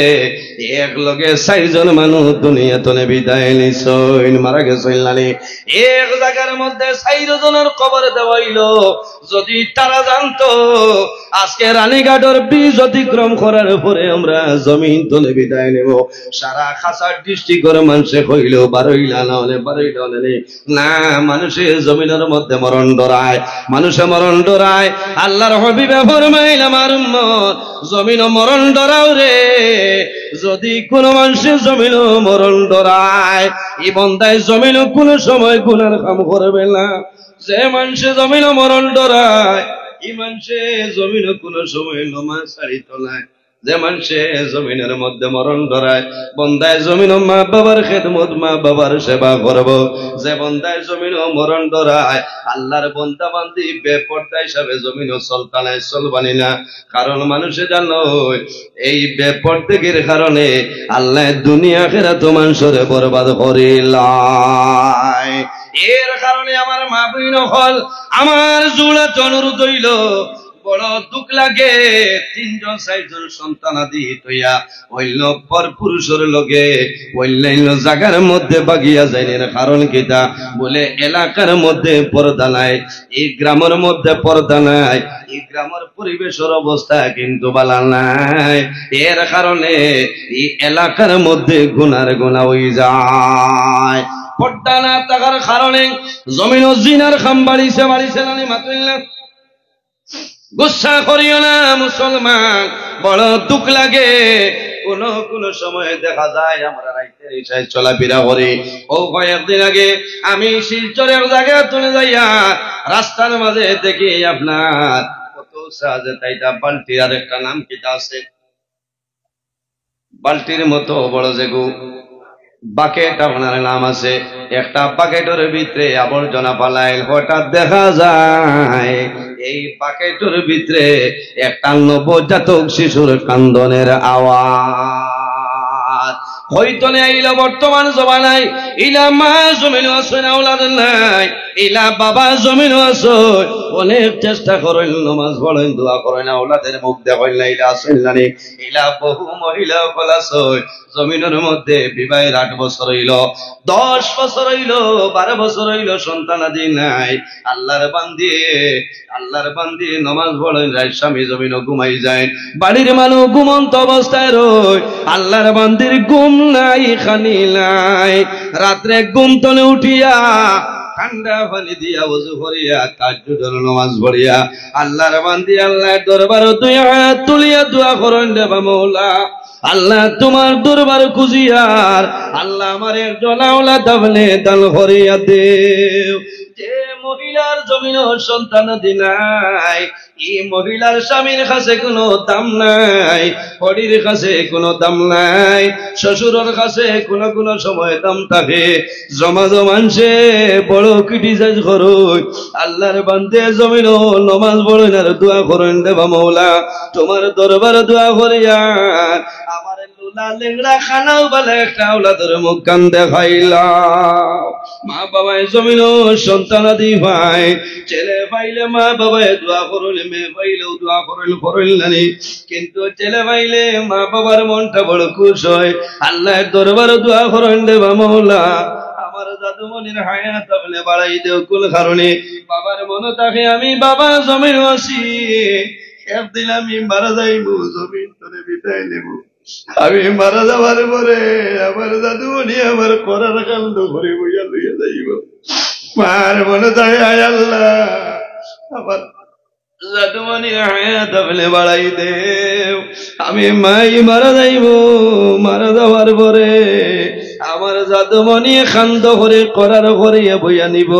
এক লগে 60 জন মানুষ দুনিয়া তলে বিদায় নিছেন, মারা গেছেন। এক জায়গার মধ্যে 60 জনের কবর দেওয়া হইল। যদি তারা জানতো আজকে রানীঘাটের ব্রিজ অতিক্রম করার পরে আমরা জমিন তলে বিদায় নেব, সারা খাসার ডিস্ট্রিক্টের মানুষে কইল বারইলা না হলে বারইলা না, মানুষের জমিনের মধ্যে মরণ ডরায়, মানুষে মরণ ডরায়। আল্লাহর হাবিবে ফরমাইল, আমার উম্মত জমিন মরণ ডরাও রে। যদি কোন মানুষের জমিন মরণ ডরায়, এই বন্দায় জমিন কোন সময় গুনার কাম করবে না। যে মানুষে জমিন মরণ ডরায়, এই মানুষে জমিন কোন সময় নমাজ ছাড়িত নাই। যে মানুষে জমিনের মধ্যে মরণ ধরায়, বন্দায় জমিন মা বাবার খেদমত, মা বাবার সেবা করব। যে বন্দায় জমিন মরণ ধরায়, আল্লাহর বন্দা বান্দি বেপর্দা হিসাবে জমিন চলতানাই চলবানি না। কারণ মানুষে জানো এই বেপর্দাগির কারণে আল্লাহ দুনিয়া খেরাত মানুষের বরবাদ করিলাই। এর কারণে আমার মা বইন হল, আমার জুড়াতে অনুরোধ হইল, বড় দুঃখ লাগে 3 জন 4 জন সন্তান আদি হইয়া অন্য পর পুরুষের লগে অন্যান্য জায়গার মধ্যে বাগিয়া যাইনের কারণ কিতা বলে, এলাকার মধ্যে পর্দা নাই, এই গ্রামের মধ্যে পর্দা নাই, এই গ্রামের পরিবেশের অবস্থা কিন্তু ভালো নাই। এর কারণে এই এলাকার মধ্যে গুনার গুনাহ হয়ে যায়। পর্দা না থাকার কারণে জমিন ও জিনার খাম বাড়িছে না মাতুল্লাহ। গুসা করিও না মুসলমান, বড় দুঃখ লাগে। কোন সময় দেখা যায় আমরা রাইতের ইশায় চলাফেরা করি। ও কয়েকদিন আগে আমি শিলচরের জায়গায় চলে যাইয়া রাস্তার মাঝে দেখি আপনার কত সাজে তাইটা বালতির, আর একটা নাম কিটা আছে, বালতির মতো বড় যেগু বাকেট আপনার নাম আছে, একটা বাকেটের ভিতরে আবর্জনা পালাইল। হঠাৎ দেখা যায় এই বাকেটের ভিতরে একটা নবজাতক শিশুর কান্দনের আওয়াজ। হয়তো আইল বর্তমান জমানায় ইলা মা জমিন আসেন আওলাদ নাই, ইলা বাবা জমিন আছো অনেক চেষ্টা করেন নামাজ পড়েন দোয়া করেন আওলাদের মুখ দেখেন না ইলা আসেন জানি ইলা বহু মহিলা ফলাছো জমিনের মধ্যে বিবাহের 8 বছর হইল 10 বছর হইল 12 বছর হইল সন্তানাদি নাই আল্লাহর বান্দি নামাজ পড়েন রাত স্বামী জমিন ঘুমাই যায় বাড়ির মানুষ ঘুমন্ত অবস্থায় রয় আল্লাহর বান্দির ঘুম নাই খানি নাই রাত্রে ঘুম তলে উঠিয়া ঠান্ডা পানি দিয়া ওযু করিয়া তাহাজ্জুদের নামাজ পড়িয়া আল্লাহর বান্দি আল্লাহর দরবারে দুই হাত তুলিয়া দোয়া করেন দেবা মাওলা আল্লাহ তোমার দরবার খুঁজিয়ার আল্লাহ আমারে জলাওলা দাবলে দান করিয়া দেও যে মহিলার জমিন সন্তান দিনাই এই মহিলার স্বামীর কাছে কোনো দাম নাই হরির কাছে কোনো দাম নাই শ্বশুরের কাছে কোনো সময় দাম থাকে জমানছে বড় ক্রিটিসাইজ করুই আল্লাহর বান্দে জমিন নমাজ পড়েন আর দোয়া করেন দেবা মৌলা তোমার দরবার দোয়া করিয়া আমার লুলা লেংড়া খানাও বলে একটা আওলাদের মুখ কান দেখাইলা মা বাবায় জমিন সন্তানাদি ভাই ছেলে পাইলে মা বাবায় দোয়া করল মেয়ে পাইলেও দোয়া করল নানি কিন্তু ছেলে পাইলে মা বাবার মনটা বড় খুশ হয় আল্লাহর দরবারে দোয়া করেন দেবা মৌলা আমার দাদুমনির হায়াত আপনি বাড়াই দেও কোন কারণে বাবার মনে থাকে আমি বাবা জমিন আসি একদিন আমি মারা যাইব জমিন তোরে বিদায় নেব আমি মারা যাবার পরে আমার দাদুমনি আমার করার কান্দ করে বইয়া লইয়া যাইব মার মনে থাকে আয় আল্লাহ আমার দাদুমনির হায়াত আপনি বাড়াই দেও আমি মাই মারা যাইব মারা যাওয়ার পরে আমার দাদুমনি খান্দ করে করার করিয়া বইয়া নিব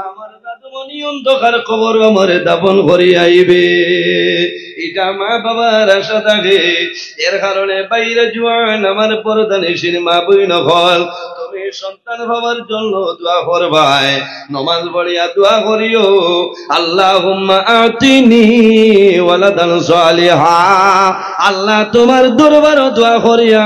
আমার দাদুমনি অন্ধকার কবর আমারে দাপন করিয়া আইবে এটা মা বাবার আশা থাকে এর কারণে বাইরে জোয়ান আমার পরদানিসীন মা বই নকল তুমি সন্তান হওয়ার জন্য দোয়া করবাই নমাজ পড়িয়া দোয়া করিও আল্লাহুম্মা আতিনি ওয়ালাদান সালিহা আল্লাহ তোমার দরবারে দোয়া করিয়া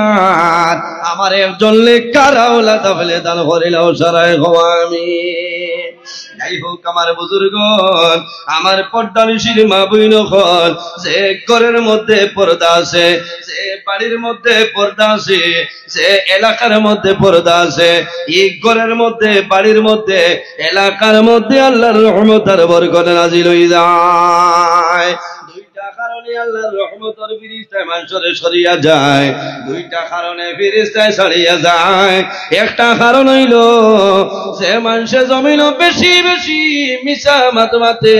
আমার একজন নেককার আওলাদ আপনি দান করিলাও সারায় গো আমিন যাই হোক আমার বুজুর্গণ আমার পর্দানিশীল মা বইন হল যে ঘরের মধ্যে পর্দা আছে যে বাড়ির মধ্যে পর্দা আছে যে এলাকার মধ্যে পর্দা আছে এই ঘরের মধ্যে বাড়ির মধ্যে এলাকার মধ্যে আল্লাহর রহমত আর বরকত নাজিল হয়ে যায় কারণে আল্লাহর রহমতের ফেরেশতা মানুষের সরিয়া যায় দুইটা কারণে ফেরেশতা সরিয়া যায় একটা কারণ হইল যে মানুষে জমিন বেশি বেশি মিছামাত মাতে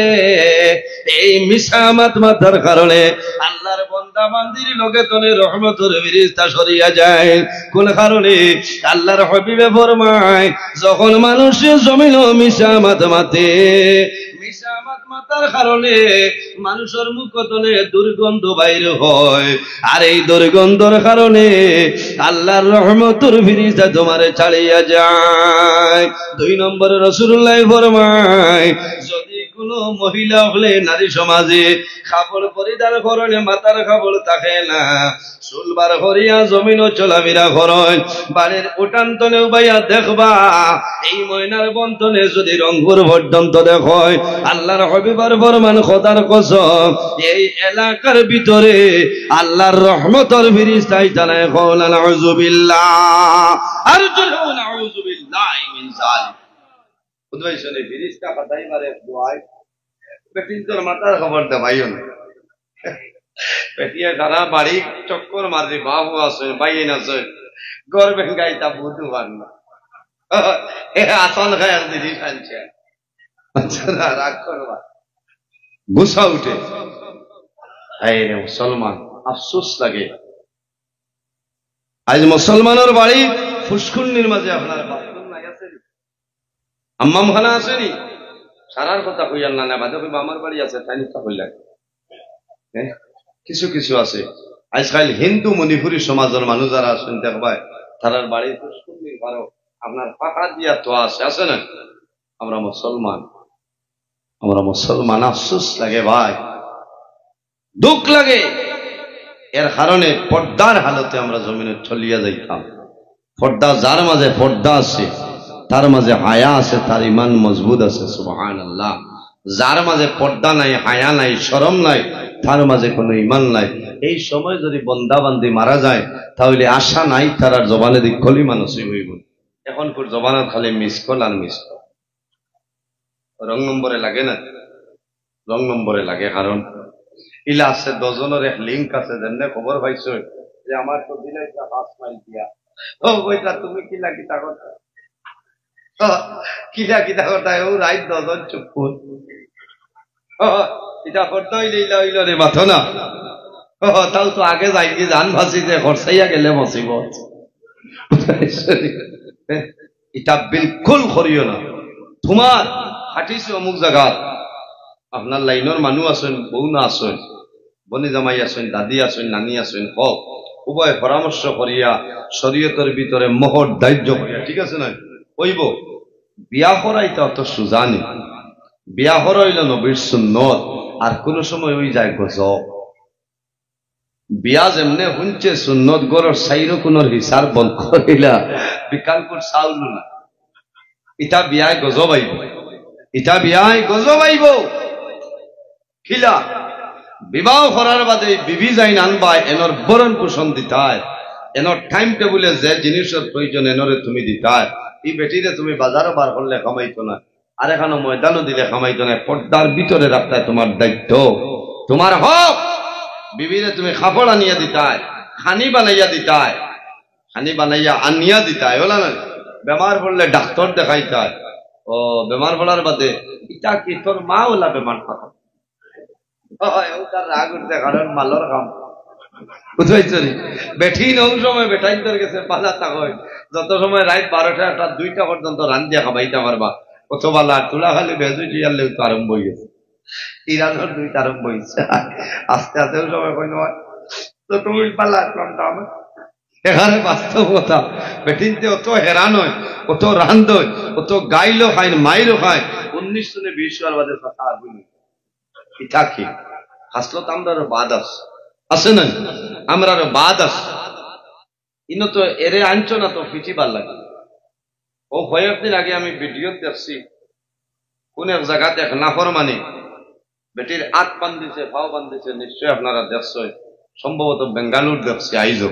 এই মিছামাত মাতার কারণে আল্লাহর বান্দা বান্দির লগে তনে রহমতের ফেরেশতা সরিয়া যায় কোন কারণে আল্লাহর হাবিবে ফরমায় যখন মানুষে জমিন মিছামাত মাতে মিছামাত মাতার কারণে মানুষের মুখ তলে দুর্গন্ধ বাইর হয় আর এই দুর্গন্ধর কারণে আল্লাহর রহমতের ফেরেশতা তোমারে ছাড়িয়া যায় 2 নম্বরে রাসূলুল্লাহ ফরমায় যদি কোন মহিলা হলে নারী সমাজে কাপড় পরিধান করেন মাথার কাপড় থাকে না চুলবার করিয়া জমিন চলাফেরা করেন বাড়ির উঠান তলেও বাইয়া দেখবা এই ময়নার বন্তনে যদি রংপুর পর্যন্ত দেখয় আল্লাহর হাবিবের ফরমান খোদার কসম এই এলাকার ভিতরে আল্লাহর রহমতের ফেরেশতা জানায় কওলা নাউযু বিল্লাহ আরজু নাউযু বিল্লাহি মিন যালিক উদ্দেশ্যে ফেরেশতা কথাই মারে দোয়ায় বেটির মাথার খবর দে ভাইও না পেটিয়া সারা বাড়ি চক্কর মারি বাবু আছে বাইন আছে গড় বেঙ্গাই তা বুধু পার না আসন খায় আর দিদি খাইছে আচ্ছা রাগ করবা গুসা উঠে মুসলমান আফসোস লাগে আজ মুসলমানের বাড়ি ফুসকুন্নির মাঝে আপনার বাথরুম নাই আছে আম্মাম খানা আসেনি সারার কথা কইয়াল না বাদে আমার বাড়ি আছে তাই নিতা কইলা কিছু কিছু আছে আজকাল হিন্দু মণিপুরী সমাজের মানুষ যারা আছেন দেখবাই তারার বাড়ি ফুসকুন্নির ঘরও আপনার পাকা দিয়া তো আছে না আমরা মুসলমান আফসোস লাগে ভাই দুঃখ লাগে এর কারণে পর্দার হালতে আমরা জমিনে চলিয়া যাইতাম পর্দা যার মাঝে পর্দা আছে তার মাঝে হায়া আছে, তার ইমান মজবুত আছে। সুবহানাল্লাহ। যার মাঝে পর্দা নাই, হায়া নাই, শরম নাই, তার মাঝে কোনো ইমান নাই। এই সময় যদি বন্দা বান্দি মারা যায় তাহলে আশা নাই তার আর জবানে দিক কলিমা নসিব হইব। এখন পুর জবানত খালি মিস কল আর মিস কল। রং নম্বরে লাগে না, রং নম্বরে লাগে। কারণ ইলা আছে 10 জনের এক লিঙ্ক আছে, যেমনে খবর পাইছো যে আমার তো দিলে 5 মাইল দিয়া, ও কইতা তুমি কিলা কিতা কথা, কিলা কিতা কথা, ও রাইট 10 জন চুপ কর, এটা করতে হইলে ইলা হইল রে মাথো না, তাও তো আগে যাই কি জান ভাসিতে খরচাইয়া গেলে মুসিবত। এটা বিলকুল করিও না। তোমার হাঁটিছে অমুক জায়গা, আপনার লাইনের মানুষ আছেন, বউ না আছেন, বনি জামাই আছেন, দাদি আছেন, নানি আছেন, হক উভয় পরামর্শ করিয়া শরীয়তের ভিতরে মোহর দাহ্য করিয়া, ঠিক আছে না কইব বিয়া করাইতে অত সুজানি, বিয়া হরাইল নবীর সুন্নত, আর কোন সময় ওই যায় গজব। বিয়া যেমনে শুনছে সুন্নত গড়র সাইরো কোনর হিসার বল করিলা বিকালপুর চাউল না, ইটা বিয়ায় গজব আইব, ইটা বিয়ায় গজব আইব। খিলা বিবাহ করার বাদে বিবি যাই আনবাই, এনর বরণ পোষণ দিতায়, এনর টাইম টেবুলে যে জিনিসের প্রয়োজন এনরে তুমি দিতায়। এই বেটিরে তুমি বাজারও বার করলে কামাইতো না, আর এখানে ময়দানও দিলে কামাইতো না, পর্দার ভিতরে রাখতায় তোমার দায়িত্ব, তোমার হক। বিবিরে তুমি খাপড় আনিয়া দিতায়, খানি বানাইয়া দিতায়, খানি বানাইয়া আনিয়া দিতায়, বলা না বেমার পড়লে ডাক্তার দেখাইতায়। ও বেমার পড়ার বাদে ইটা কি তোর মা ওলা বেমার কথা, রাগ উঠতে কারণ মালর কাম বুঝাইছি। বেঠি নৌ সময় বেটাইন্তর গেছে পালা তাকয়, যত সময় রাত 12টা 1টা 2টা পর্যন্ত রান্ধিয়া খাবাইতে পারবা, কতবালা তুলা খালি ভেজু জিয়ালে তো আরম্ভ হয়ে গেছে, ইরানোর 2টা আরম্ভ হয়েছে। আস্তে আস্তে সময় কই নয় তো তুমি পালা আমার এখানে বাস্তবতা। বেটিনতে অত হেরান হয়, অত রান্ধ হয়, অত গাইলো খায়, মাইরও খায়, 19 জনে 20 বার বাদে কথা আগুন ইটা কি হাসলো তো আমরা বাদ আছে না, আমরা বাদ আস ইনো তো এরে আনছো না তো ফিচিবার লাগে। ও কয়েকদিন আগে আমি ভিডিও দেখছি, কোন এক জায়গাতে এক নাফরমানি বেটির হাত বান্ধিছে, পাও বান্ধিছে, নিশ্চয়ই আপনারা দেখছেন, সম্ভবত বেঙ্গালুর দেখছি আইজো,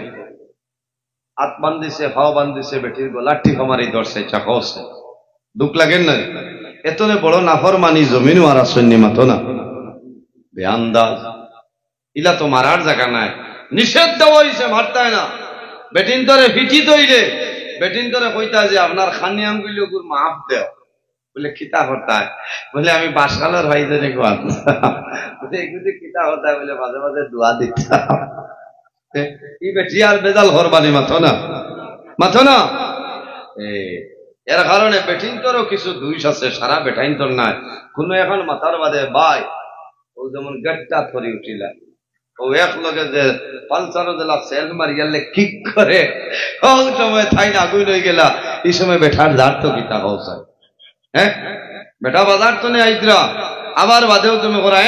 হাত বান্ধিছে, পাও বান্ধিছে, বেটির গলা ঠিক আমার এই দর্শে চাকছে, দুঃখ লাগেন না? এতনে বড় নাফরমানি জমিন মারা সৈন্য মাতো না, বেআন্দাজ, ইলা তো মারার জায়গা নাই, নিষেধ দেওয়া হয়েছে, মারতায় না। বেটিন তরে ফিটি তৈরে, বেটিন তরে কইতা যে আপনার খানিয়াম গুলি ওগুর মাপ দেও, বলে খিতা হতায়, বলে আমি বাসকালের ভাই জনে গোয়াল এগুলি খিতা হতায়, বলে মাঝে মাঝে দোয়া দিতাম। এই বেটি আর বেজাল হরবানি মাথো না, মাথো না। এর কারণে বেটিন তরও কিছু দুইশ আছে, সারা বেটাইন তোর নাই। কোনো এখন মাথার বাদে বাই ও যেমন গেটটা ধরে উঠিলা, ও এক লগে যে পালসারও দিলা সেল মারি গেলে কিক করে, ওই সময় থাই না আগুন হয়ে গেলা। এই সময় বেটার ধার তো কিতা হওয়া, হ্যাঁ বেটা বাজার তো নেই আইতরা, আবার বাদেও তুমি করা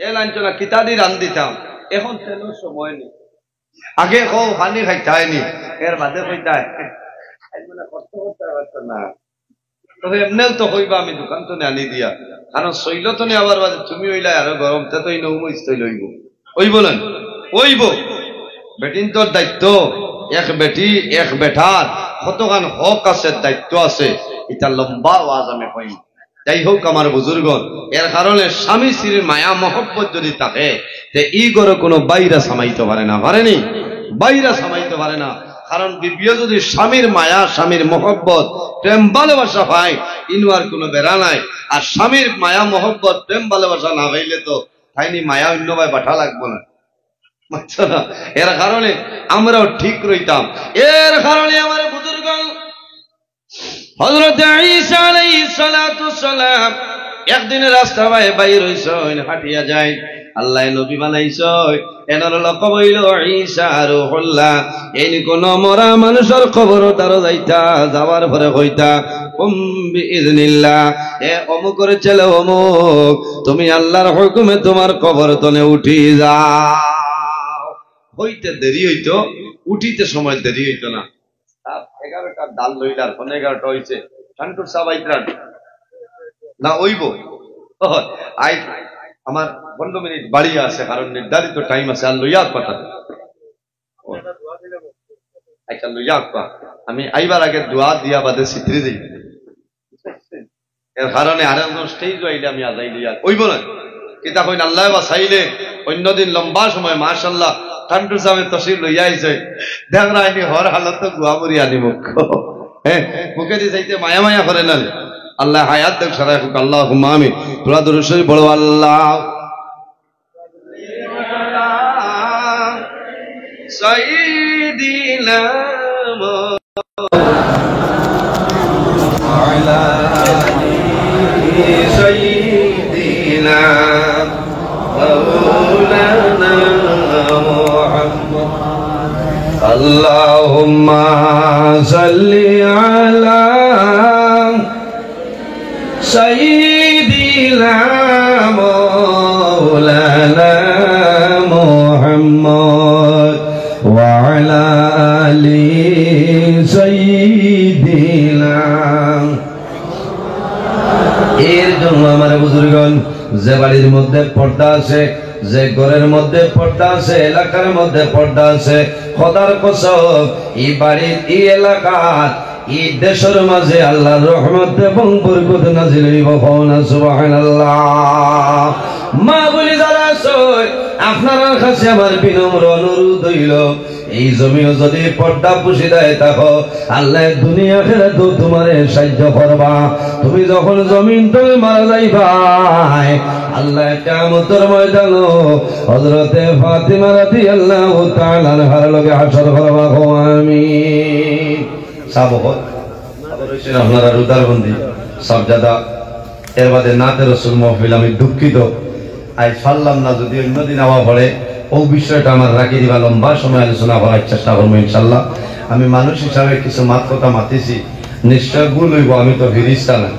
তেল আনছো না, কিতা দিয়ে রান দিতাম, এখন তেলের সময় নেই। আগে কো পানি খাইতায়নি, এর বাদে কইতায় কষ্ট করতে পারতো না, তবে এমনিও তো হইবা আমি দোকান তো আনি দিয়া, কারণ শৈল তো নেই আবার বাদে তুমি হইলাই আরো গরম, তে তো নৌমস্তই লইব, ওই বলেন ওইব। বেটিন তোর দায়িত্ব, এক বেটি এক বেটার কতখান হক আছে, দায়িত্ব আছে, এটা লম্বা আওয়াজ আমি কই। যাই হোক আমার বুজুর্গ, এর কারণে স্বামী স্ত্রীর মায়া মহব্বত যদি থাকে, ই করে কোনো বাইরা সামাইতে পারে না, পারেনি বাইরা সামাইতে পারে না। কারণ বিবিও যদি স্বামীর মায়া, স্বামীর মহব্বত, প্রেম ভালোবাসা পায়, ইনুয়ার কোনো বেড়া নাই। আর স্বামীর মায়া মহব্বত, প্রেম ভালোবাসা না পাইলে তো তাইনি মায়া অন্য ভাই পাঠা লাগবো না। এর কারণে আমরাও ঠিক রইতাম। এর কারণে আমার বুজুর্গ হযরত ঈসা আলাইহিস সালাতু সালাম একদিন রাস্তা বাই বাইর হইছেন, হাঁটিয়া যায়, আল্লাহ নবী বানাইছে, এনার লকব হইল ঈসা রূহুল্লাহ। এই কোন মরা মানুষের কবর তারও যাইতা, যাওয়ার পরে কইতা বিইজনিল্লাহ, এ অমুকের ছেলে অমুক, তুমি আল্লাহর হুকুমে তোমার কবর তলে উঠি যাও। হইতে দেরি হইতো, উঠিতে সময় দেরি হইতো না। 11টা ডাল লইলার 11টা হয়েছে ঠান্ডুর সাবাইত্রান না ওইব আই আমার 15 মিনিট বাড়ি আছে কারণ নির্ধারিত টাইম আছে আর লইয়া কথা আচ্ছা লইয়া আমি আইবার আগে দোয়া দিয়া বাদে সিত্রি দিই এর কারণে আরেকজন স্টেজ আইলে আমি আজাই দিয়া ওইব না কিতা কইন আল্লাহ বা চাইলে অন্যদিন লম্বা সময় মাশাআল্লাহ ঠান্ডুর সামনে তসির লইয়া আইছে দেখ না আইনি হর হালত তো গুয়ামুরি আনি মুখ হ্যাঁ মুখে দিয়ে যাইতে মায়া মায়া করে না আল্লাহ হায়াত দেখ সারা হোক আল্লাহুম্মা আমিন তোরা দরুদ শরীফ বলো আল্লাহ সাইয়্যিদিনা ওয়ালা সাইয়্যিদিনা মাওলানা মুহাম্মদ আল্লাহুম্মা সাল্লি আলা সাইয়্যিদিনা মাওলানা মুহাম্মদ ওয়া আলা আলি সাইয়্যিদিনা এর জন্য আমার বুজুর্গগণ যে বাড়ির মধ্যে পর্দা আছে যে ঘরের মধ্যে পর্দা আছে এলাকার মধ্যে পর্দা আছে খোদার কসম এই বাড়ির এই এলাকার এই দেশের মাঝে আল্লাহর রহমত এবং বরকত নাযিল হইব সুবহানাল্লাহ মা বলি যারা আছে আপনার কাছে আমার বিনম্র অনুরোধ হইল এই জমিও যদি পর্দা পুষি দেয় থাকো আল্লাহ দুনিয়া আখিরাত তোমারে সাহায্য করবা তুমি যখন জমিন তুমি মারা যাইবা আল্লাহ কিয়ামতের ময়দানে হযরতে ফাতিমা রাদিয়াল্লাহু তাআলা আনহার লগে হাসর করবা আমিন সাবহত আদরেছেন আপনারা রুদারবন্দি সাবজাদা এর বাদে নাতে রাসূল মাহফিল আমি দুঃখিত আজ পারলাম না যদি অন্যদিন আওয়া পড়ে ও বিষয়টা আমার রাখি দিবা লম্বা সময় আলোচনা করার চেষ্টা করবো ইনশাল্লাহ আমি মানুষ হিসাবে কিছু মাত কথা মাতিছি নিশ্চয় ভুল হইব আমি তো ফিরিস্তা না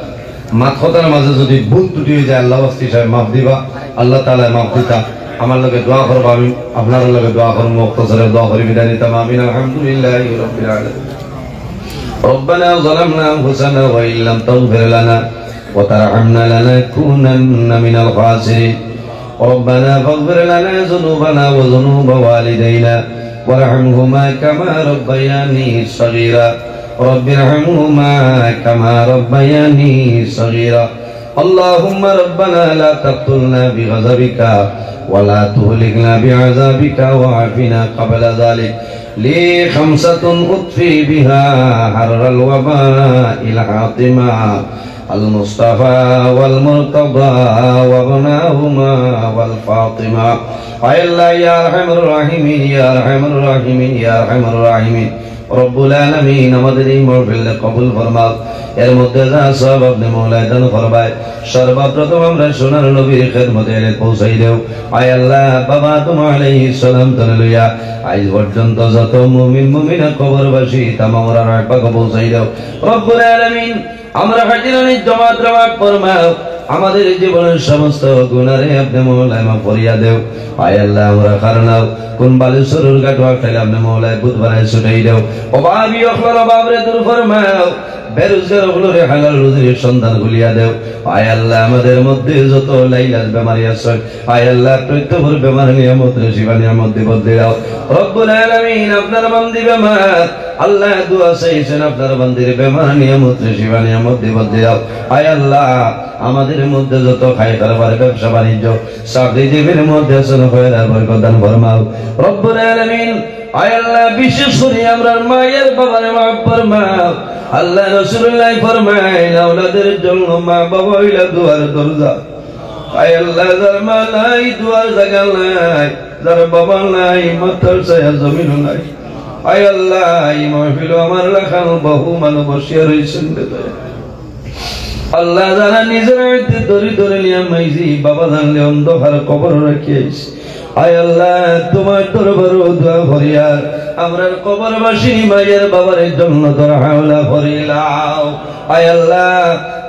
মাত কথার মাঝে যদি ভুল ত্রুটি হয়ে যায় আল্লাহ হিসাবে মাফ দিবা আল্লাহ তাআলা মাফ দিতা আমার লগে দোয়া করবো আমি আপনার লগে দোয়া করবো মুক্তসরে দোয়া করি বিদায় নিতাম আমিন আলহামদুলিল্লাহি রাব্বিল আলামিন ربنا ظلمنا أنفسنا وإن لم تغفر لنا وترحمنا لنكونن من الخاسرين ربنا فاغفر لنا ذنوبنا وذنوب والدينا وارحمهما كما ربياني صغيرا رب ارحمهما كما ربياني صغيرا اللهم ربنا لا تقتلنا بغضبك ولا تهلكنا بعذابك وعافنا قبل ذلك لي 5 أطفي بها حر الوباء الحاطمة المصطفى والمرتضى وابناهما والفاطمة أي الله يا أرحم الراحمين يا أرحم الراحمين يا أرحم الراحمين رب العالمين আমাদের এই মাহফিল কবুল ফরমাও এর মধ্যে যা সওয়াব আপনি মওলা দান ফরমায় সর্বপ্রথম আমরা সোনার নবীর খিদমতে এনে পৌঁছাই দেও আয় আল্লাহ বাবা আদম আলাইহিস সালাম তনে লইয়া আজ পর্যন্ত যত মুমিন মুমিনা কবরবাসী তামামরা রায়পাক পৌঁছাই দেও রব্বুল আলামিন আমরা হাজিরানি জামাত রওয়াব ফরমাও আমাদের জীবনের সমস্ত গুনাহে আপনি মওলা মাফ করিয়া দেও আয় আল্লাহ আমরা কারণাও কোন বালেশ্বরের গাটওয়া খাইলে আপনি মওলা বুধবারে ছুটাই দেও অভাবী অখলার অভাবরে দূর ফরমাও বেরোজগার গুলোরে হালাল রুজির সন্ধান গুলিয়া দেও আয় আল্লাহ আমাদের মধ্যে যত লাইলার বেমারি আছে আয় আল্লাহ প্রত্যেকর বেমার নিয়ামত শিবা নিয়ামত বদলে দাও রব্বুল আলামিন আপনার বান্দি বেমার আল্লাহ দুআ চাইছেন আপনার বান্দির বেমার নিয়ামত শিবা নিয়ামত বদলে দাও আয় আল্লাহ আমাদের মধ্যে যত খায় কারবার ব্যবসা বাণিজ্য চাকরিজীবীর মধ্যে আসন খয়রাত বরকত দান ফরমাও রব্বুল আলামিন আয় আল্লাহ বিশেষ করে আমরা মায়ের বাবারে মাফ ফরমাও আল্লাহ রাসূলুল্লাহ ফরমায় আওলাদের জন্য মা বাবা হইলা দুয়ার দরজা আয় আল্লাহ যার মা নাই দুয়ার জায়গা নাই যার বাবা নাই মাথার ছায়া জমিন নাই আয় আল্লাহ এই মাহফিল আমার লেখানো বহু মানুষ বসিয়া রয়েছেন আল্লাহ যারা নিজের হাতে দড়ি ধরে নিয়ে মাইজি বাবা জানলে অন্ধকার কবর রাখিয়াছে আয় আল্লাহ তোমার দরবারে দোয়া করি আর আমরার কবরবাসী মায়ের বাবার জন্য তোর হাওলা করিলাও আয় আল্লাহ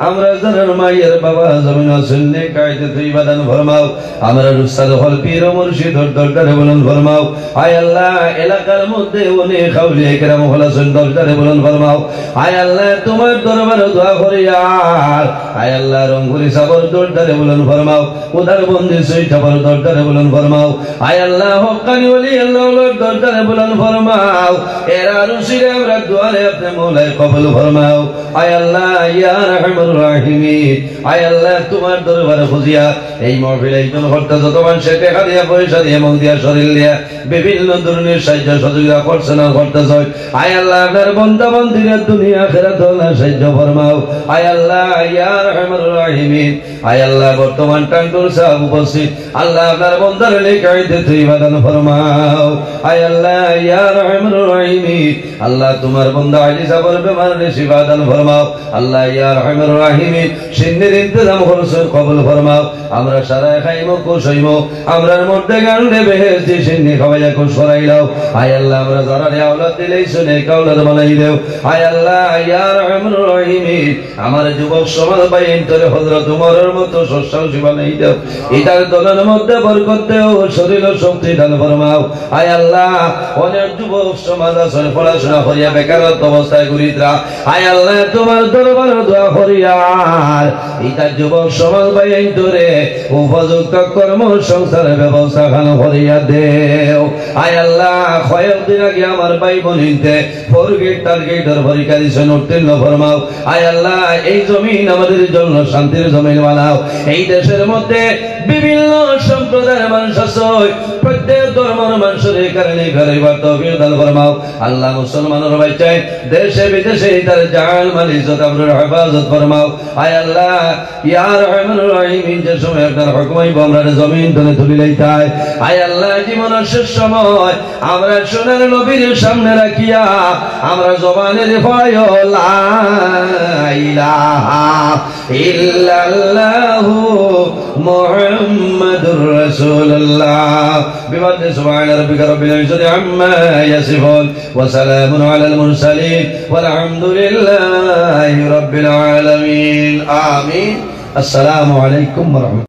আমরা যারা মায়ের বাবা জমিন শুনলে কায়দে তুই বাদান ফরমাও আমরা উস্তাদ হল পীর মুর্শিদ দরবারে বলুন ফরমাও আয় আল্লাহ এলাকার মধ্যে অনেক খাউলিয়া কেরাম হলা শুন দরবারে বলুন ফরমাও আয় আল্লাহ তোমার দরবারে দোয়া করি আর আয় আল্লাহ রঙ্গুলি সাবর দরবারে বলুন ফরমাও উদার বন্দি সুইটাবর দরবারে বলুন ফরমাও আয় আল্লাহ হক্কানি ওলি আল্লাহর দরবারে বলুন ফরমাও এরা রুশিরে আমরা দোয়ারে আপনি মওলায় কবুল ফরমাও আয় আল্লাহ ইয়া রাহমানুর রাহিমিন আয় আল্লাহ তোমার দরবারে খুঁজিয়া এই মাহফিলে একজন হত্যা যত মানুষের টাকা দিয়া পয়সা দিয়ে মন দিয়া শরীর দিয়া বিভিন্ন ধরনের সাহায্য সহযোগিতা করছেন আর করতেছ আয় আল্লাহ আপনার বান্দা বান্দিরা দুনিয়া আখিরাত সাহায্য ফরমাও আয় আল্লাহ ইয়া রাহমানুর রাহিমিন আয় আল্লাহ বর্তমান টাঙ্গুর সাহেব উপস্থিত আল্লাহ আপনার বান্দার লেখাইতে তুই বাদান ফরমাও আয় আল্লাহ ইয়া রাহমানুর রাহিমিন আল্লাহ তোমার বান্দা আলী সাহেবের বেমারে শিফা দান ফরমাও আল্লাহ ইয়া রাহমানুর রাহিমিন সিন্নের ইন্তজাম করছেন কবুল ফরমাও আমরা সারা খাইমো কোশাইমো আমরার মধ্যে গান্ডে বেহেশতি সিন্নি খাওয়াইয়া কোশ করাইলাও আয় আল্লাহ আমরা যারা আওলাদ দিলেই শুনে কাওলাদ বানাই দেও আয় আল্লাহ ইয়া রাহমানুর রাহিমিন আমার যুবক সমাজ বাইন তোরে হযরত উমরের মতো সস্তাংশী বানাই দেও এটার দলের মধ্যে বরকত দেও শরীর ও শক্তি দান ফরমাও আয় আল্লাহ অনেক যুবক সমাজ আছে পড়াশোনা করিয়া বেকারত্ব অবস্থায় ঘুরিতরা আয় আল্লাহ তোমার দরবারে দোয়া করিয়া এটার যুবক সমাজ বাইন তোরে উপযুক্ত কর্ম সংসারের ব্যবস্থা খান করিয়া দেও আয় আল্লাহ কয়েকদিন আগে আমার ভাই বোনিতে ফোরগেট টার্গেটের পরীক্ষা দিয়েছেন উত্তীর্ণ ফরমাও আয় আল্লাহ এই জমিন আমাদের জন্য শান্তির জমিন বানাও এই দেশের মধ্যে বিভিন্ন সম্প্রদায়ের মানুষ আছে প্রত্যেক ধর্মের মানুষের কারণে ঘরে তৌফিক দান ফরমাও আল্লাহ মুসলমানের বাঁচায় দেশে বিদেশে তার জান মাল ইজ্জত আপনার হেফাজত ফরমাও আয় আল্লাহ ইয়া রাহমানুর রাহিমিন যে সময় আপনার হুকুমাই আমরা জমিন তলে তুলি লইতাই আয় আল্লাহ জীবনের শেষ সময় আমরা সোনার নবীর সামনে রাখিয়া আমরা জবানের ভয় লা ইলাহা ইল্লাল্লাহু মুহাম্মাদুর রাসূলুল্লাহ বিমানে সুবহান রাব্বিকা রাব্বিল ইজ্জাতি আম্মা ইয়াসিফুন ওয়া সালামুন আলাল মুরসালিন ওয়াল হামদুলিল্লাহি রাব্বিল আলামিন আমিন আসসালামু আলাইকুম ওয়া রাহমাতুল্লাহ।